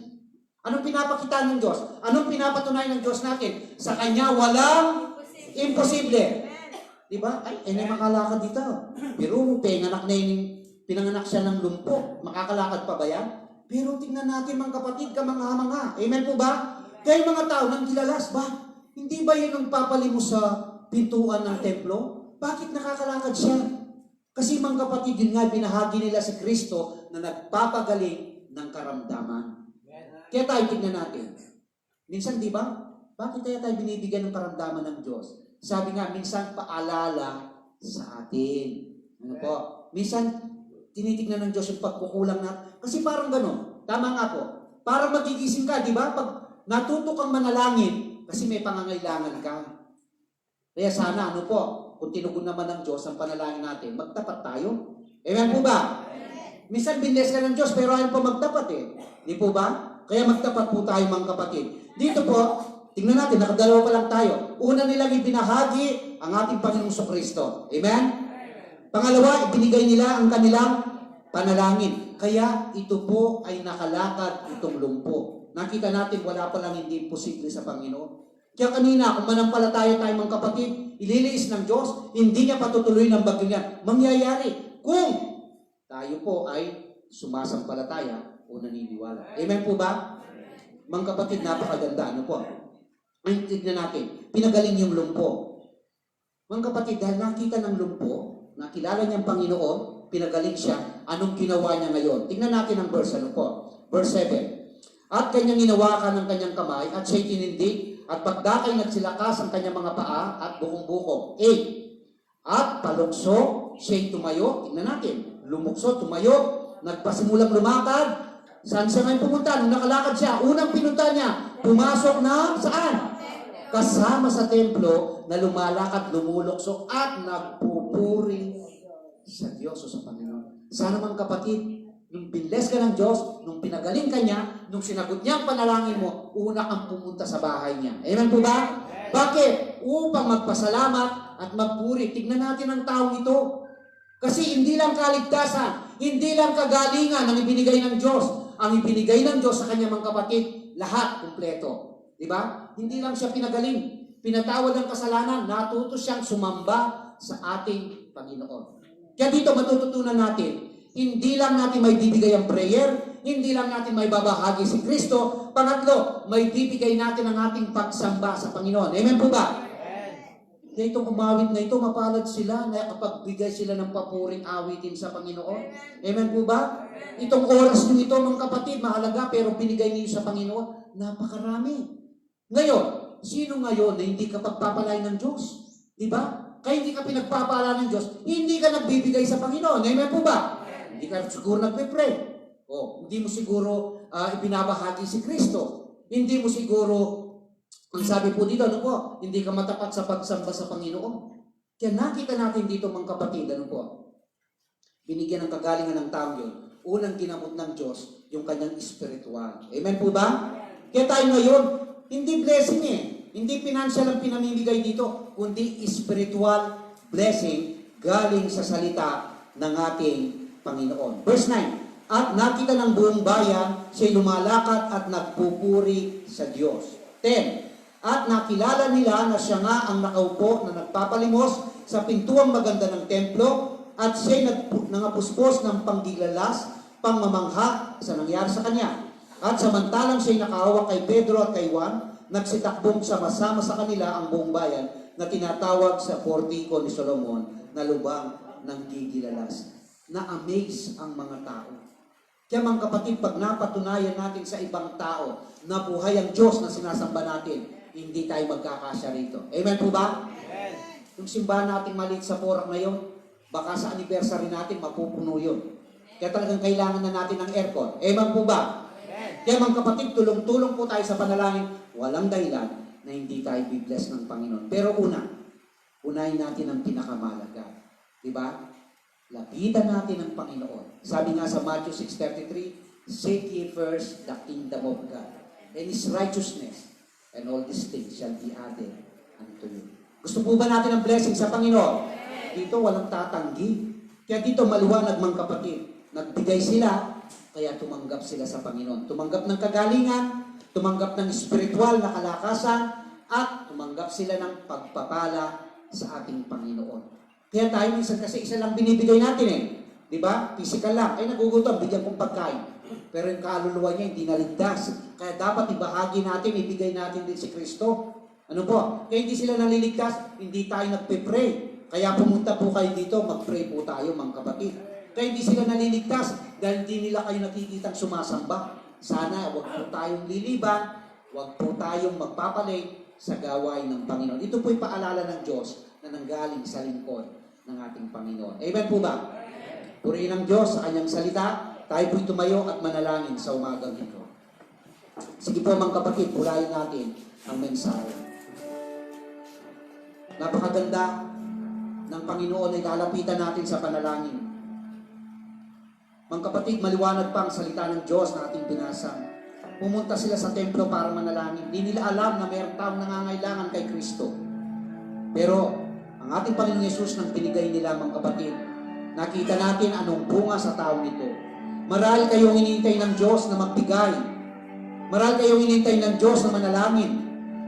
Anong pinapakita ng Diyos? Anong pinapatunayan ng Diyos natin? Sa Kanya walang imposible. Diba? Ay makalakad dito. Pero pinanganak siya ng lumpo. Makakalakad pa ba yan? Pero tignan natin mga kapatid, kamangha-mangha. Amen po ba? Kaya mga tao nang kilalas ba? Hindi ba yun ang papalimos sa pintuan ng templo? Bakit nakakalakad siya? Kasi mga kapatid, yun nga, binahagi nila si Kristo na nagpapagaling ng karamdaman. Kaya tayo tignan natin. Minsan, di ba? Bakit kaya tayo binibigyan ng karamdaman ng Diyos? Sabi nga, minsan paalala sa atin. Ano po? Minsan, tinitignan ng Diyos yung pagkukulang natin. Kasi parang gano'n. Tama nga po. Parang magigising ka, di ba? Pag natuto kang manalangin, kasi may pangangailangan ka. Kaya sana, ano po, kung tinugon naman ng Diyos ang panalangin natin, magtapat tayo. Amen po ba? Minsan binles ka ng Diyos, pero ayaw pa magtapat eh. Di po ba? Kaya magtapat po tayo mga kapatid. Dito po, tingnan natin, nakadalawa pa lang tayo. Una nilang ibinahagi ang ating Panginoong Kristo. Amen? Pangalawa, ibinigay nila ang kanilang panalangin. Kaya ito po ay nakalakad itong lumpo. Nakita natin wala pa lang hindi posible sa Panginoon. Kaya kanina, kung manampalataya tayo mga kapatid, ililiis ng Diyos, hindi niya patutuloy ng bagyo niya. Mangyayari kung tayo po ay sumasampalataya o naniniwala. Amen po ba? Mga kapatid, napakaganda. Ano po? Ay, tignan natin. Pinagaling yung lumpo. Mga kapatid, dahil nakita ng lumpo, nakilala niyang Panginoon, pinagaling siya, anong ginawa niya ngayon? Tignan natin ang verse, ano po? Verse 7. At kanyang ginawakan ng kanyang kamay, at siya'y tinindig, at pagdakay nagsilakas ang kanyang mga paa, at buhong-buhong. 8. At palukso, siya'y tumayo, tignan natin, lumukso, tumayo, nagpasimulang lumakad. Saan siya ngayon pumunta? Nung nakalakad siya, unang pinunta niya, pumasok na saan? Kasama sa templo na lumalakad, lumulukso at nagpupuri sa Diyos o sa Panginoon. Sana mga kapatid, nung binles ka ng Diyos, nung pinagaling ka niya, nung sinagot niya ang panalangin mo, una kang pumunta sa bahay niya. Amen po ba? Bakit? Upang magpasalamat at magpuri. Tignan natin ang taong ito. Kasi hindi lang kaligtasan, hindi lang kagalingan ang ibinigay ng Diyos. Ang ibinigay ng Diyos sa kanyang mga kapatid, lahat kumpleto. Diba? Hindi lang siya pinagaling. Pinatawad ang kasalanan, natuto siyang sumamba sa ating Panginoon. Kaya dito matututunan natin, hindi lang natin may bibigay ang prayer, hindi lang natin may babahagi si Kristo. Pangatlo, may bibigay natin ang ating pagsamba sa Panginoon. Amen po ba? Kaya itong umawit na ito, mapalad sila na kapagbigay sila ng papuring awitin sa Panginoon. Amen po ba? Itong oras nyo ito, mga kapatid, mahalaga, pero binigay niyo sa Panginoon, napakarami. Ngayon, sino ngayon na hindi ka pagpapalay ng Diyos? Diba? Kaya hindi ka pinagpapala ng Diyos, hindi ka nagbibigay sa Panginoon. Amen po ba? Hindi ka siguro nagpe-pray. O, hindi mo siguro ibinabahagi si Kristo. Hindi mo siguro, ang sabi po dito, ano po, hindi ka matapat sa pagsamba sa Panginoon. Kaya nakita natin dito mga kapatid, ano po, binigyan ng kagalingan ng tao yun. Unang ginamot ng Diyos, yung kanyang spiritual. Amen po ba? Kaya tayo ngayon, hindi blessing eh. Hindi financial ang pinamimigay dito, kundi spiritual blessing galing sa salita ng ating Panginoon. Verse 9, at nakita ng buong bayan, siya'y lumalakad at nagpupuri sa Diyos. 10, at nakilala nila na siya nga ang nakaupo na nagpapalimos sa pintuang maganda ng templo at siya'y nangapuspos ng panggilalas, pangmamangha sa nangyari sa kanya. At samantalang siya'y nakahawak kay Pedro at kay Juan, nagsitakbong sama-sama sa kanila ang buong bayan na tinatawag sa portiko ni Solomon na lubang ng gigilalas. Na-amaze ang mga tao. Kaya mga kapatid, pag napatunayan natin sa ibang tao na buhay ang Diyos na sinasamba natin, hindi tayo magkakasya rito. Amen po ba? Amen. Yung simbahan natin maliit sa Porac ngayon, baka sa anniversary natin mapupuno yun. Kaya talagang kailangan na natin ng aircon. Amen po ba? Amen. Kaya mga kapatid, tulong-tulong po tayo sa panalangin. Walang dahilan na hindi tayo bibless ng Panginoon. Pero unahin natin ang pinakamalaga. Diba? Lapitan natin ang Panginoon. Sabi nga sa Matthew 6:33, seek ye first the kingdom of God and His righteousness, and all these things shall be added unto you. Gusto po ba natin ang blessing sa Panginoon? Dito walang tatanggi. Kaya dito maliwanag mga kapatid. Nagbigay sila, kaya tumanggap sila sa Panginoon. Tumanggap ng kagalingan, tumanggap ng spiritual na kalakasan, at tumanggap sila ng pagpapala sa ating Panginoon. Kaya tayo minsan kasi isa lang binibigay natin eh. Diba? Physical lang. Ay nagugutom, bigyan kong pagkain. Pero yung kaluluwa niya hindi naligtas. Kaya dapat ibahagi natin, ibigay natin din si Kristo. Ano po? Kaya hindi sila naliligtas, hindi tayo nagpe-pray. Kaya pumunta po kayo dito, mag-pray po tayo mga kapatid. Kaya hindi sila naliligtas dahil hindi nila kayo nakikitang sumasamba. Sana wag po tayong liliban, wag po tayong magpapalit sa gawain ng Panginoon. Ito po'y paalala ng Diyos na nanggaling sa lingkod ng ating Panginoon. Amen po ba? Purihin ang Diyos sa kanyang salita. Tayo po'y tumayo at manalangin sa umagang ito. Sige po mga kapatid, pulayin natin ang mensahe. Napakaganda ng Panginoon ay lalapitan natin sa panalangin. Mga kapatid, maliwanag pa ang salita ng Diyos na ating binasa. Pumunta sila sa templo para manalangin. Di nila alam na mayroong taong nangangailangan kay Kristo. Pero ang ating Panginoon Yesus nang binigay nila mga kapatid, nakita natin anong bunga sa taong ito. Maral kayong inintay ng Diyos na magbigay. Maral kayong inintay ng Diyos na manalangin.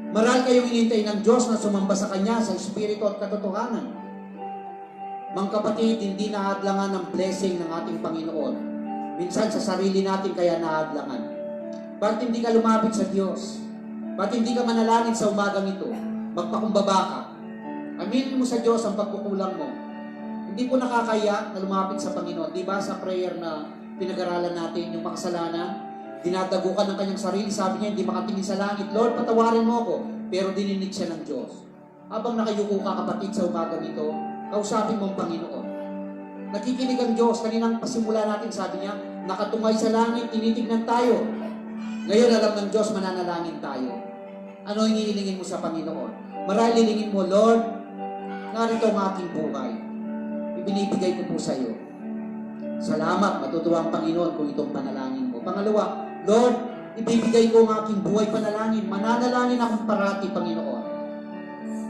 Maral kayong inintay ng Diyos na sumamba sa Kanya sa Espiritu at katotohanan. Mga kapatid, hindi nahadlangan ng blessing ng ating Panginoon. Minsan sa sarili natin kaya nahadlangan. Bakit hindi ka lumapit sa Diyos? Bakit hindi ka manalangin sa umagang ito? Magpakumbaba ka. Aminin mo sa Diyos ang pagkukulang mo. Hindi po nakakaya na lumapit sa Panginoon. Di ba sa prayer na pinag-aralan natin, yung makasalanan, dinadago ka ng kanyang sarili, sabi niya, hindi makatingin sa langit, Lord, patawarin mo ako. Pero dininig siya ng Diyos. Habang nakayuko ka kapatid sa umagang ito, kausapin mo ang Panginoon. Nakikinig ang Diyos. Kaninang pasimula natin, sabi niya, nakatungay sa langit, tinitignan tayo. Ngayon alam ng Diyos, mananalangin tayo. Ano ang hihilingin mo sa Panginoon? Marahil hilingin mo, Lord, narito ang aking buhay. Ibinibigay ko po sa iyo. Salamat, matutuwa ang Panginoon kung itong panalangin mo. Pangalawa, Lord, ibibigay ko ang aking buhay panalangin. Mananalangin akong parati, Panginoon.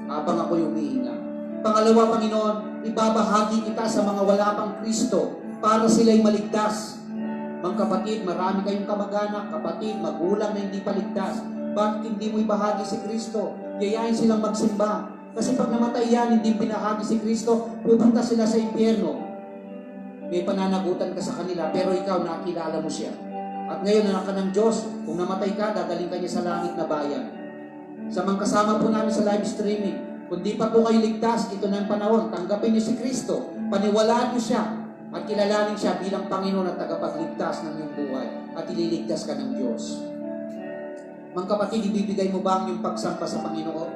Habang ako'y humihinga. Pangalawa, Panginoon, ibabahagi kita sa mga wala pang Kristo para sila'y maligtas. Mga kapatid, marami kayong kamag-anak, kapatid, magulang na hindi paligtas. Bakit hindi mo ibahagi si Kristo? Yayain silang magsimba. Kasi pag namatay yan, hindi binahagi si Kristo, pupunta sila sa impyerno. May pananagutan ka sa kanila, pero ikaw nakilala mo siya. At ngayon, anak ka ng Diyos, kung namatay ka, dadaling ka niya sa langit na bayan. Sa mga kasama po namin sa live streaming, kung di pa po kayo ligtas, ito na ang panahon, tanggapin niyo si Kristo, paniwalaan niyo siya, at kilalanin siya bilang Panginoon at tagapagligtas ng iyong buhay, at ililigtas ka ng Diyos. Mga kapatid, ibibigay mo ba ang iyong pagsamba sa Panginoon?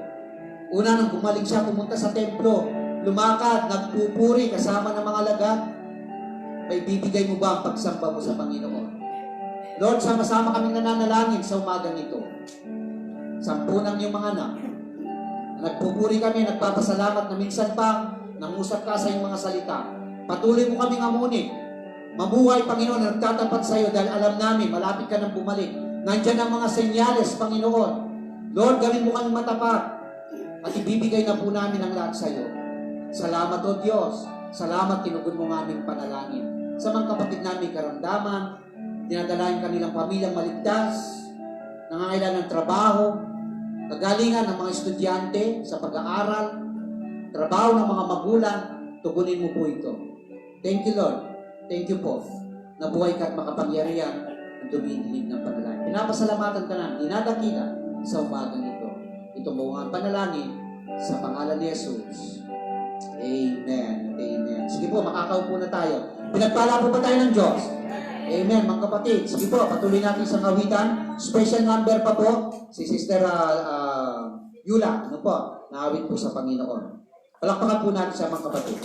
Una, nang bumalik siya, pumunta sa templo, lumakad, nagpupuri kasama ng mga alagad, may bibigay mo ba ang pagsamba mo sa Panginoon? Lord, sama-sama kaming nananalangin sa umagang ito. 10 ng iyong mga anak. Nagpupuri kami, nagpapasalamat na minsan pa nangusap ka sa iyong mga salita. Patuloy mo kaming amunin. Mabuhay, Panginoon, na nagtatapat sa iyo dahil alam namin, malapit ka nang bumalik. Nandiyan ang mga senyales, Panginoon. Lord, gawin mo kaming matapat at ibibigay na po namin ang lahat sa iyo. Salamat, O Diyos. Salamat, tinugon mo ng aming panalangin. Sa mga kapatid namin karamdaman, dinadalayan kanilang pamilyang maligtas, nangangailangan ng trabaho, kagalingan ng mga estudyante sa pag-aaral, trabaho ng mga magulang, tugunin mo po ito. Thank you, Lord. Thank you po. Nabuhay ka at makapangyarihan at dumidinig ng panalangin. Pinapasalamatan ka na, dinadakila sa umagang ito. Itong mga panalangin sa pangalan ni Jesus. Amen. Amen. Sige po, makakaupo na tayo. Pinagpala po ba tayo ng Diyos? Amen, mga kapatid. Sige po, patuloy natin sa kawitan. Special number pa po, si Sister Yula. Ano po? Naawit po sa Panginoon. Palakpakan po natin sa mga kapatid.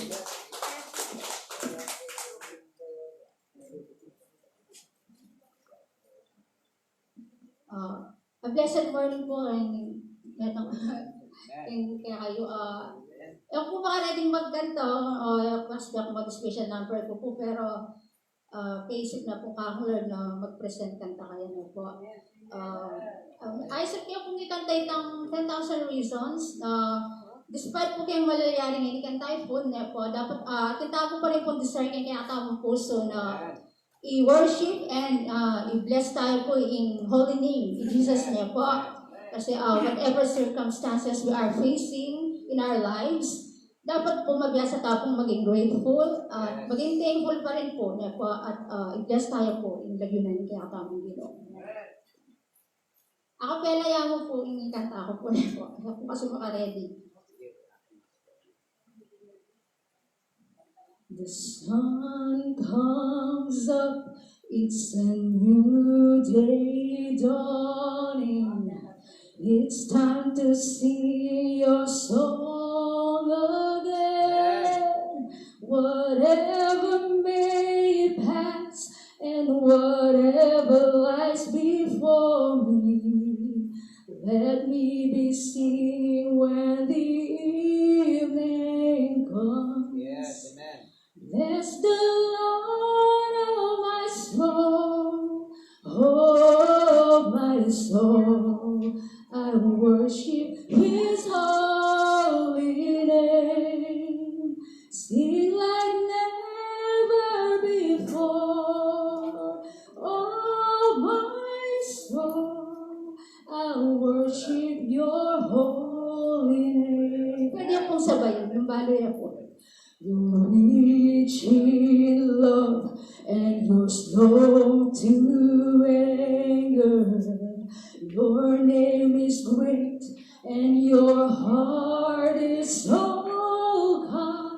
A blessed morning po and kaya kayo. Ewan po baka ready magganto kasi ako mag-special number ko po pero kaisip na po kakular na mag-present kanta kaya na po. Isip niyo kung ikantay ng 10,000 Reasons despite po kayong malayaring hindi kantay po na po dapat kita po pa rin po discerning kaya tamang puso na i-worship and i-bless tayo po in holy name in Jesus name po. Kasi whatever circumstances we are facing in our lives, dapat po mabiyasa tayo pong maging grateful at maging thankful pa rin po na po at i-bless tayo po in lagunan kaya tamang Ginoo. Akapela yan mo po, inikanta ako po na po. Ako po kasi maka-ready. The sun comes up, it's a new day dawning. It's time to sing your song again. Whatever may pass and whatever lies before me, let me be singing when the evening comes. Yes, amen. Bless the Lord, oh my soul, oh my soul. I worship His holy name. Sing like never before, oh my soul. I worship Your holy name. Pwede pong sabayan, yung baloy po. You're rich in love and you're slow to anger. Your name is great and your heart is so kind.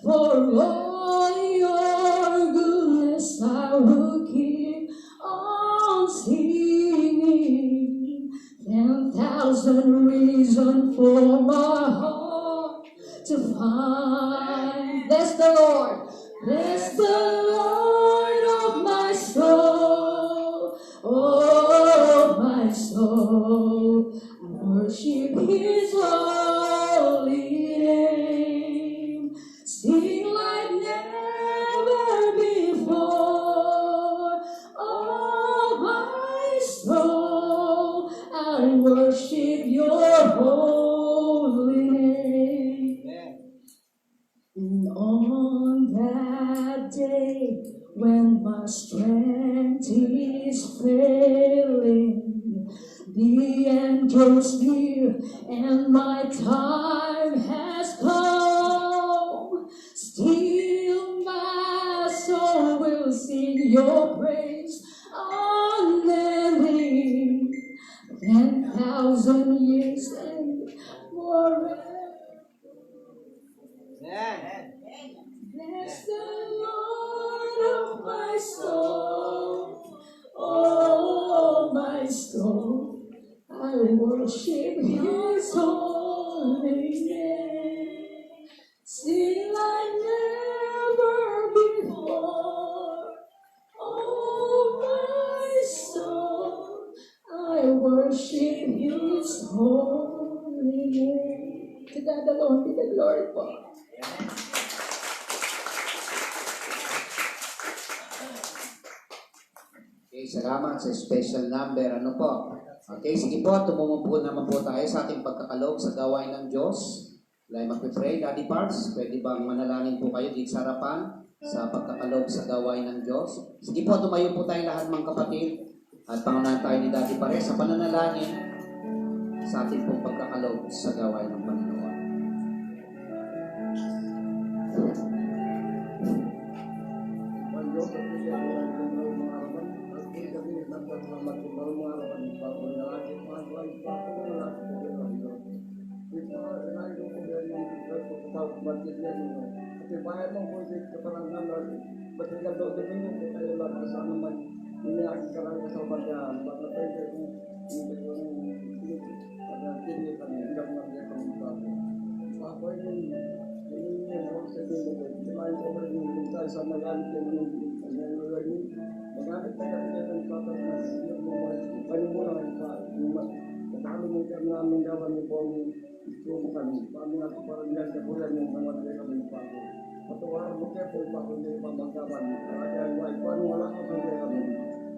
For all your goodness I will keep on singing. 10,000 reasons for my heart to find. Bless the Lord. Bless the Lord of my soul. Oh, my soul. I worship His holy name. Sing like never before. Oh, my soul. I worship Your holy name. And on that day, when my strength is failing, the end draws near and my time has come. Still my soul will sing Your praise unending. 10,000 years and forever. Bless the Lord of my soul, oh my soul. I worship His holy name. Sing like never before, oh my soul. I worship His holy name. To God alone be the glory po. Okay, salamat sa special number. Ano po? Okay, sige po, tumumumpo naman po tayo sa ating pagkakaloob sa gawain ng Diyos. Lay magpipray, Daddy Parks, pwede bang manalangin po kayo dito sa harapan sa pagkakaloob sa gawain ng Diyos? Sige po, tumayo po tayo lahat mga kapatid at pangunahan tayo ni Daddy Pares sa pananalangin sa ating pong pagkakaloob sa gawain ng Panginoon.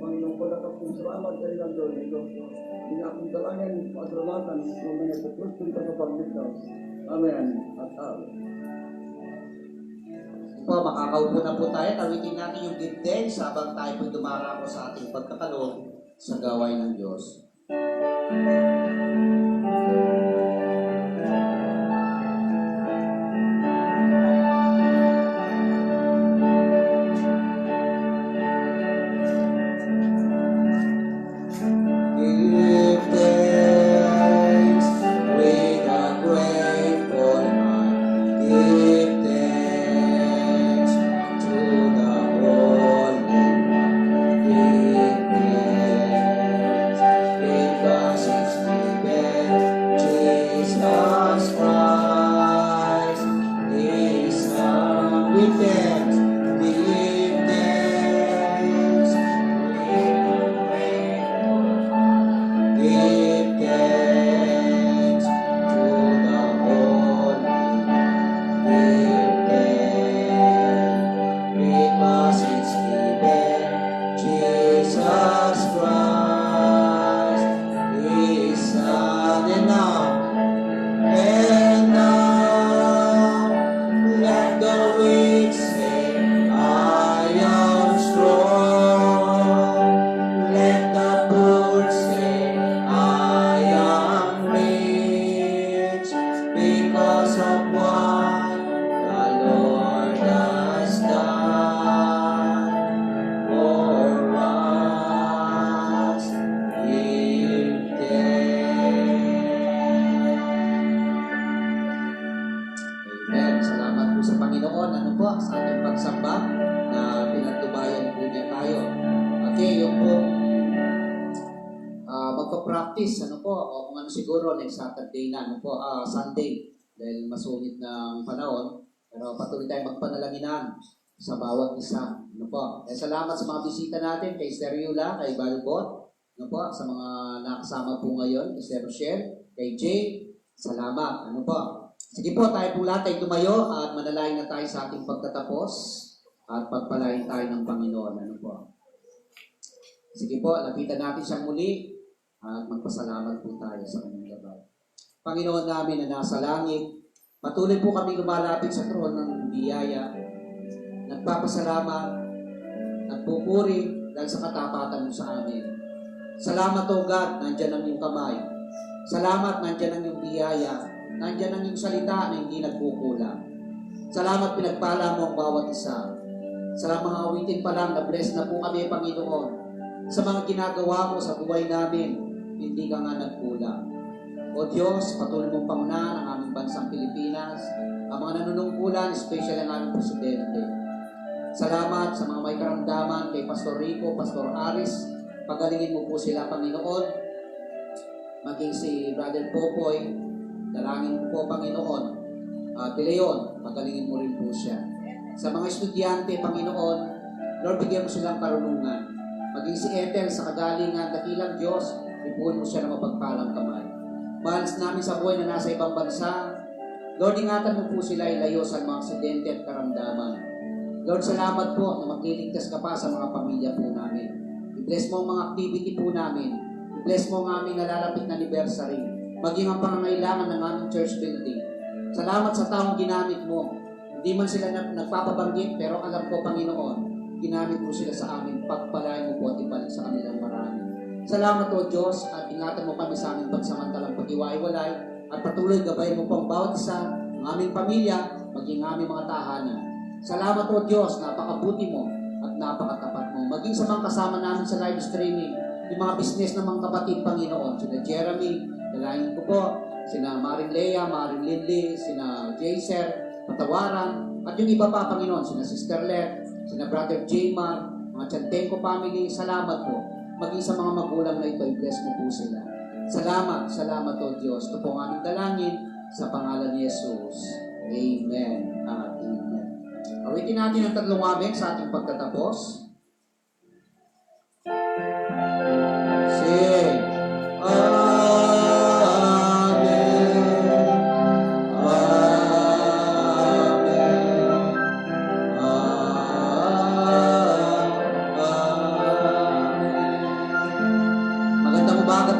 Panginoon ko dapat kong salamat sa ilang doon ito. Hindi akong dalangin, pasalamatan, kung mga tutus kong tagapagligtas. Amen. At amen. Po, makakaupo na po tayo. Tawitin natin yung ginteng sabang tayo po dumarako sa ating pagkakaloob sa gawain ng Diyos. Give And now, let the weak say, I am strong. Let the poor say, I am rich, because of what the Lord has done for us. Give Amen. Salamat po sa Panginoon. Ano po, sa ating pagsamba na pinagtubayan po niya tayo. Okay, yung po magpa-practice, ano po, o kung ano siguro, next Saturday na, ano po, Sunday, dahil masungit ng panahon, pero patuloy tayong magpanalanginan sa bawat isa. Ano po, salamat sa mga bisita natin, kay Sir Yula, kay Balbot, ano po, sa mga nakasama po ngayon, kay Sir Rochelle, kay Jay, salamat. Ano po, sige po, tayo po lahat ay tumayo at manalangin na tayo sa ating pagtatapos at pagpalain tayo ng Panginoon. Ano po? Sige po, lapitan natin siyang muli at magpasalamat po tayo sa kanyang gabay. Panginoon namin na nasa langit, patuloy po kami lumalapit sa trono ng biyaya. Nagpapasalamat at pupuri dahil sa katapatan mo sa amin. Salamat o God, nandyan ang iyong kamay. Salamat, nandyan ang iyong biyaya. Nandyan ang iyong salita na hindi nagkukulang. Salamat, pinagpala mo ang bawat isa. Sa mga awitin pa lang, na-bless na po kami, Panginoon. Sa mga ginagawa mo sa buhay namin, hindi ka nga nagkulang. O Diyos, patuloy mong pangunahan ang aming bansang Pilipinas, ang mga nanunungkulan, especially ang aming Presidente. Salamat sa mga may karamdaman kay Pastor Rico, Pastor Aris. Pagalingin mo po sila, Panginoon. Maging si Brother Popoy, dalangin po po, Panginoon. De Leon, pagalingin mo rin po siya. Sa mga estudyante, Panginoon, Lord, bigyan mo silang karunungan. Maging si Ethel sa kagalingan, dakilang Diyos, ipuin mo siya ng mapagpalang kamay. Mahal namin sa buhay na nasa ibang bansa, Lord, ingatan mo po sila ilayo sa mga aksidente at karamdaman. Lord, salamat po na magliligtas ka pa sa mga pamilya po namin. I-bless mo ang mga activity po namin. I-bless mo ang aming nalalapit na anniversary. Maging ang pangangailangan ng aming church building. Salamat sa taong ginamit mo. Hindi man sila nagpapabanggit, pero alam ko, Panginoon, ginamit mo sila sa amin. Pagpalain mo po at ibalik sa kanilang marami. Salamat o Diyos at ingatan mo kami sa aming pagsamantalang pag-iwaiwalay at patuloy gabayin mo po ang bawat isa, ang aming pamilya, maging aming mga tahanan. Salamat o Diyos, napakabuti mo at napakatapat mo. Maging sa mga kasama namin sa live streaming, yung mga business ng mga kapatid, Panginoon, sina Jeremy, dalangin ko po, sina Maring Lea, Maring Lindley, sina Jaser, Patawaran, at yung iba pa, Panginoon, sina Sister Let, sina Brother Jaymar, mga Chantenko family, salamat po. Maging sa mga magulang na ito, i-bless mo po sila. Salamat, salamat o Diyos. Ito po ang aming dalangin sa pangalan ni Jesus. Amen at amen. Awitin natin ang tatlong amen sa ating pagtatapos. Sing.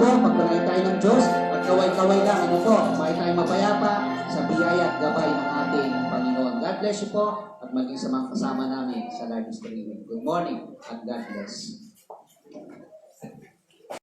Pagpalain tayo ng Diyos at kaway-kaway lang, ano po, may tayong mapayapa sa biyaya at gabay ng ating Panginoon. God bless you po at maging sa mga kasama namin sa live streaming. Good morning at God bless.